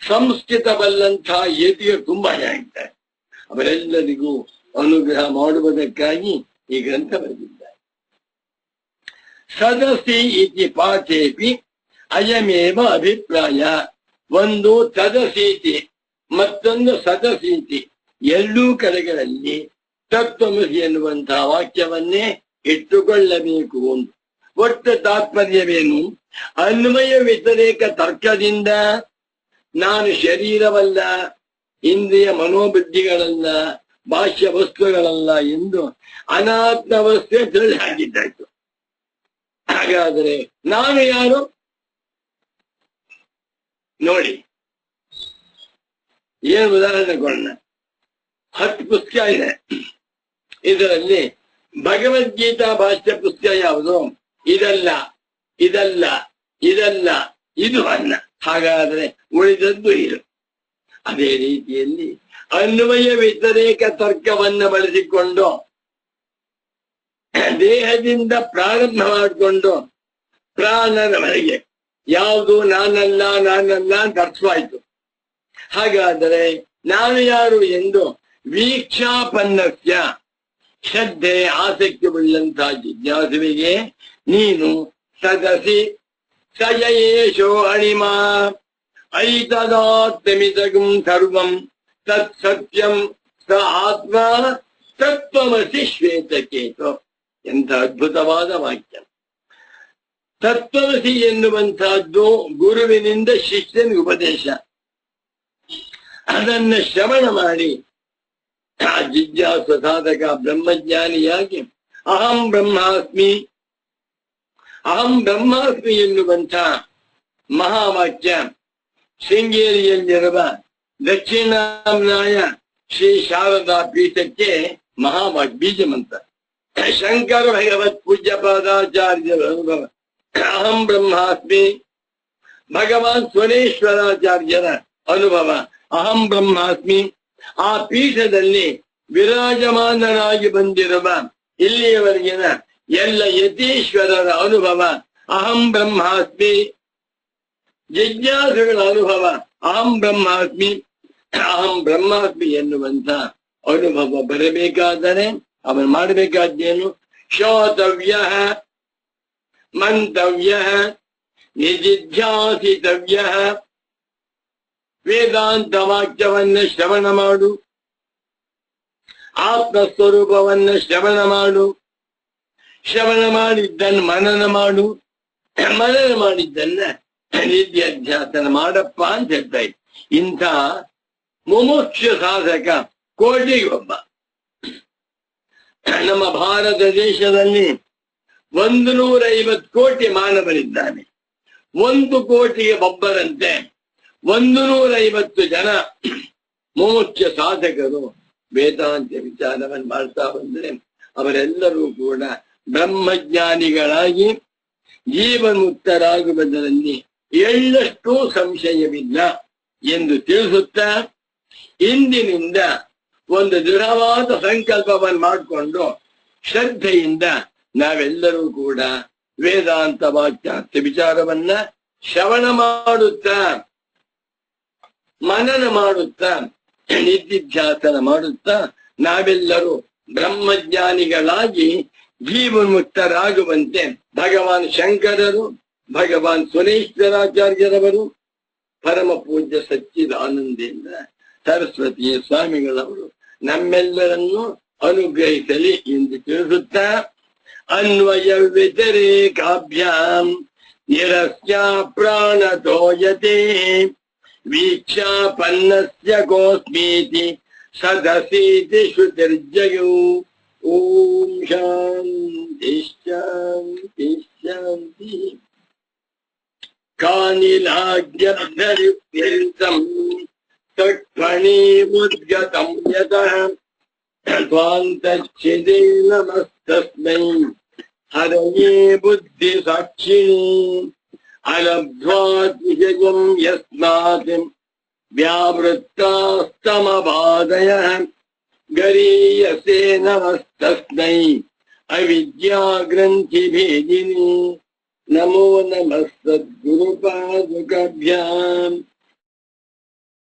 ಸಂಸ್ಕೃತ ಬಲ್ಲಂತಹ ಯತಿಗಳು ತುಂಬಾ ಜನ ಇದ್ದಾರೆ. ಅವರೆಲ್ಲರಿಗೂ ಅನುಗ್ರಹ ಮಾಡುವುದಕ್ಕಾಗಿ ಈ ಗ್ರಂಥ ಬರೆದಿದ್ದಾರೆ. ಸದಸಿ ಇತಿ ಪಾಠೇಪಿ ಅಯಮೇವ ಅಭಿಪ್ರಾಯ. ಒಂದು ತದಸೀತಿ, ಮತ್ತೊಂದು ಸದಸೀತಿ. ಎರಡೂ ಕಡೆಗಳಲ್ಲಿ ತತ್ವಮಸಿ ಎನ್ನುವಂತಹ ವಾಕ್ಯವನ್ನೇ ಇಟ್ಟುಕೊಳ್ಳಬೇಕು. ಒಟ್ಟು ತಾತ್ಪರ್ಯವೇನು? ಅನ್ವಯ ವ್ಯತಿರೇಕ ತರ್ಕದಿಂದ ನಾನು ಶರೀರವಲ್ಲ, ಇಂದ್ರಿಯ ಮನೋಬುದ್ಧಿಗಳಲ್ಲ, ಭಾಷ್ಯ ವಸ್ತುಗಳಲ್ಲ ಎಂದು ಅನಾತ್ಮವಸ್ಥೆ ತಿಳಿದಾಗಿದ್ದಾಯ್ತು. ಹಾಗಾದರೆ ನಾನು ಯಾರು? ನೋಡಿ, ಏನು ಉದಾಹರಣೆ ಕೊಡೋಣ. 10 ಪುಸ್ತಕ ಇದೆ. ಇದರಲ್ಲಿ ಭಗವದ್ಗೀತಾ ಭಾಷ್ಯ ಪುಸ್ತಕ ಯಾವುದು? ಇದಲ್ಲ, ಇದಲ್ಲ, ಇದಲ್ಲ, ಇದು ಅಲ್ಲ. ಹಾಗಾದ್ರೆ ಉಳಿದದ್ದು ಇದು. ಅದೇ ರೀತಿಯಲ್ಲಿ ಅನ್ವಯ ವ್ಯತಿರೇಕ ತರ್ಕವನ್ನು ಬಳಸಿಕೊಂಡು ದೇಹದಿಂದ ಪ್ರಾರಂಭ ಮಾಡಿಕೊಂಡು ಪ್ರಾಣನವರೆಗೆ ಯಾವುದು ನಾನಲ್ಲ ನಾನಲ್ಲ ಅಂತ ಅರ್ಥವಾಯಿತು. ಹಾಗಾದರೆ ನಾನು ಯಾರು ಎಂದು ವೀಕ್ಷಾಪನ್ನಸ್ಯ ಶ್ರದ್ಧೆ ಆಸಕ್ತಿ ಉಳ್ಳಂತಹ ಜಿಜ್ಞಾಸುವಿಗೆ ನೀನು ಸದಸಿ ಸಯೇಶೋ ಅಣಿಮಾ ಐತದಾತ್ಮಿತಗಂ ಸರ್ವಂ ತತ್ ಸತ್ಯಂ ಸ ಆತ್ಮ ತತ್ವಮಸಿ ಶ್ವೇತಕೇತು. ಎಂಥ ಅದ್ಭುತವಾದ ವಾಕ್ಯ. ತತ್ವಮಸಿ ಎನ್ನುವಂತಹದ್ದು ಗುರುವಿನಿಂದ ಶಿಷ್ಯನಿಗೆ ಉಪದೇಶ. ಅದನ್ನ ಶ್ರವಣ ಮಾಡಿ ಆ ಜಿಜ್ಞಾಸ ಸಾಧಕ ಬ್ರಹ್ಮಜ್ಞಾನಿಯಾಗಿ ಅಹಂ ಬ್ರಹ್ಮಾಸ್ಮಿ, ಅಹಂ ಬ್ರಹ್ಮಾಸ್ಮಿ ಎನ್ನುವಂಥ ಮಹಾವಾಕ್ಯ ಶೃಂಗೇರಿಯಲ್ಲಿರುವ ದಕ್ಷಿಣಾಮ್ನಾಯ ಶ್ರೀ ಶಾರದಾ ಪೀಠಕ್ಕೆ ಮಹಾವಾಕ್ಯ ಬೀಜ ಮಂತ್ರ. ಶಂಕರ ಭಗವತ್ ಪೂಜ್ಯ ಪಾದಾಚಾರ್ಯರ ಅನುಭವ ಅಹಂ ಬ್ರಹ್ಮಾಸ್ಮಿ. ಭಗವಾನ್ ಸ್ವರೇಶ್ವರಾಚಾರ್ಯರ ಅನುಭವ ಅಹಂ ಬ್ರಹ್ಮಾಸ್ಮಿ. ಆ ಪೀಠದಲ್ಲಿ ವಿರಾಜಮಾನರಾಗಿ ಬಂದಿರುವ ಇಲ್ಲಿಯವರೆಗಿನ ಎಲ್ಲ ಯತೀಶ್ವರರ ಅನುಭವ ಅಹಂ ಬ್ರಹ್ಮಾಸ್ಮಿ. ಜಿಜ್ಞಾಸುಗಳ ಅನುಭವ ಅಹಂ ಬ್ರಹ್ಮಾಸ್ಮಿ. ಅಹಂ ಬ್ರಹ್ಮಾಸ್ಮಿ ಎನ್ನುವಂತ ಅನುಭವ ಬರಬೇಕಾದರೆ ಅವನು ಮಾಡಬೇಕಾದ್ದೇನು? ಶ್ರೋತವ್ಯ, ಮಂತವ್ಯ, ನಿಜಿಧ್ಯಾಸಿತವ್ಯ. ವೇದಾಂತ ವಾಕ್ಯವನ್ನ ಶ್ರವಣ ಮಾಡು, ಆತ್ಮಸ್ವರೂಪವನ್ನ ಶ್ರವಣ ಮಾಡು, ಶ್ರವಣ ಮಾಡಿದ್ದನ್ನು ಮನನ ಮಾಡು, ಮನನ ಮಾಡಿದ್ದನ್ನ ನಿತ್ಯಾಧ್ಯಾಸನ ಮಾಡಪ್ಪ ಅಂತ ಹೇಳ್ತಾ ಇತ್ತು. ಇಂಥ ಮುಮುಕ್ಷ ಸಾಧಕ ಕೋಟಿಗೊಬ್ಬ. ನಮ್ಮ ಭಾರತ ದೇಶದಲ್ಲಿ 150 ಕೋಟಿ ಮಾನವರಿದ್ದಾನೆ. 1 ಕೋಟಿಗೆ ಒಬ್ಬರಂತೆ 150 ಜನ ಮುಮುಕ್ಷ ಸಾಧಕರು ವೇದಾಂತ ವಿಚಾರವನ್ನು ಮಾಡ್ತಾ ಬಂದ್ರೆ ಅವರೆಲ್ಲರೂ ಕೂಡ ಬ್ರಹ್ಮಜ್ಞಾನಿಗಳಾಗಿ ಜೀವನ್ಮುಕ್ತರಾಗುವುದರಲ್ಲಿ ಎಳ್ಳಷ್ಟು ಸಂಶಯವಿಲ್ಲ ಎಂದು ತಿಳಿಸುತ್ತಾ ಇಂದಿನಿಂದ ಒಂದು ದೃಢವಾದ ಸಂಕಲ್ಪವನ್ನು ಮಾಡಿಕೊಂಡು ಶ್ರದ್ಧೆಯಿಂದ ನಾವೆಲ್ಲರೂ ಕೂಡ ವೇದಾಂತ ವಾಕ್ಯಾರ್ಥ ವಿಚಾರವನ್ನ ಶ್ರವಣ ಮಾಡುತ್ತಾ, ಮನನ ಮಾಡುತ್ತಾ, ನಿಧಿಧ್ಯಾಸನ ಮಾಡುತ್ತಾ ನಾವೆಲ್ಲರೂ ಬ್ರಹ್ಮಜ್ಞಾನಿಗಳಾಗಿ ಜೀವನ್ಮುಕ್ತರಾಗುವಂತೆ ಭಗವಾನ್ ಶಂಕರರು, ಭಗವಾನ್ ಸುರೇಶ್ವರಾಚಾರ್ಯರವರು, ಪರಮ ಪೂಜ್ಯ ಸಚ್ಚಿದಾನಂದೇಂದ್ರ ಸರಸ್ವತಿ ಸ್ವಾಮಿಗಳವರು ನಮ್ಮೆಲ್ಲರನ್ನು ಅನುಗ್ರಹಿಸಲಿ ಎಂದು ತಿಳಿಸುತ್ತಾ, ಅನ್ವಯ ವ್ಯತಿರೇಕಾಭ್ಯಾಂ ನಿರಸ್ಯ ಪ್ರಾಣತೋಯತೆ ವೀಕ್ಷಾಪನ್ನಸ್ಯ ಕೋಸ್ಮೀತಿ ಸದಸೀತಿ ಶ್ರುತಿರ್ಜಯೌ. ಓಂ ಶಾಂತಿ ಶಾಂತಿ ಶಾಂತಿ. ಕಾನಿಲಾಗ್ಯರ್ಧರಿತ್ಯಂತಂ ತತ್ಫಣೀಮುದ್ಗತಂ ಯತಃ ತ್ವಾಂತಚ್ಛಿದೇ ನಮಸ್ತಸ್ಮೈ ಹರಯೇ ಬುದ್ಧಿ ಸಾಕ್ಷಿಣೀ ಅಲಬ್ಧ್ವಾತ್ ವಿಜಯಂ ಯಸ್ಮಾತ್ ವ್ಯಾವೃತ್ತಾಸ್ತಮಬಾಧಯಃ ಗರೀಯಸೇ ನಮಸ್ತಸ್ಮೈ ಅವಿದ್ಯಾ ಗ್ರಂಥಿ ಭೇದಿನಿ. ನಮೋ ನಮಃ ಸದ್ಗುರುಪಾದುಕಾಭ್ಯಾಂ.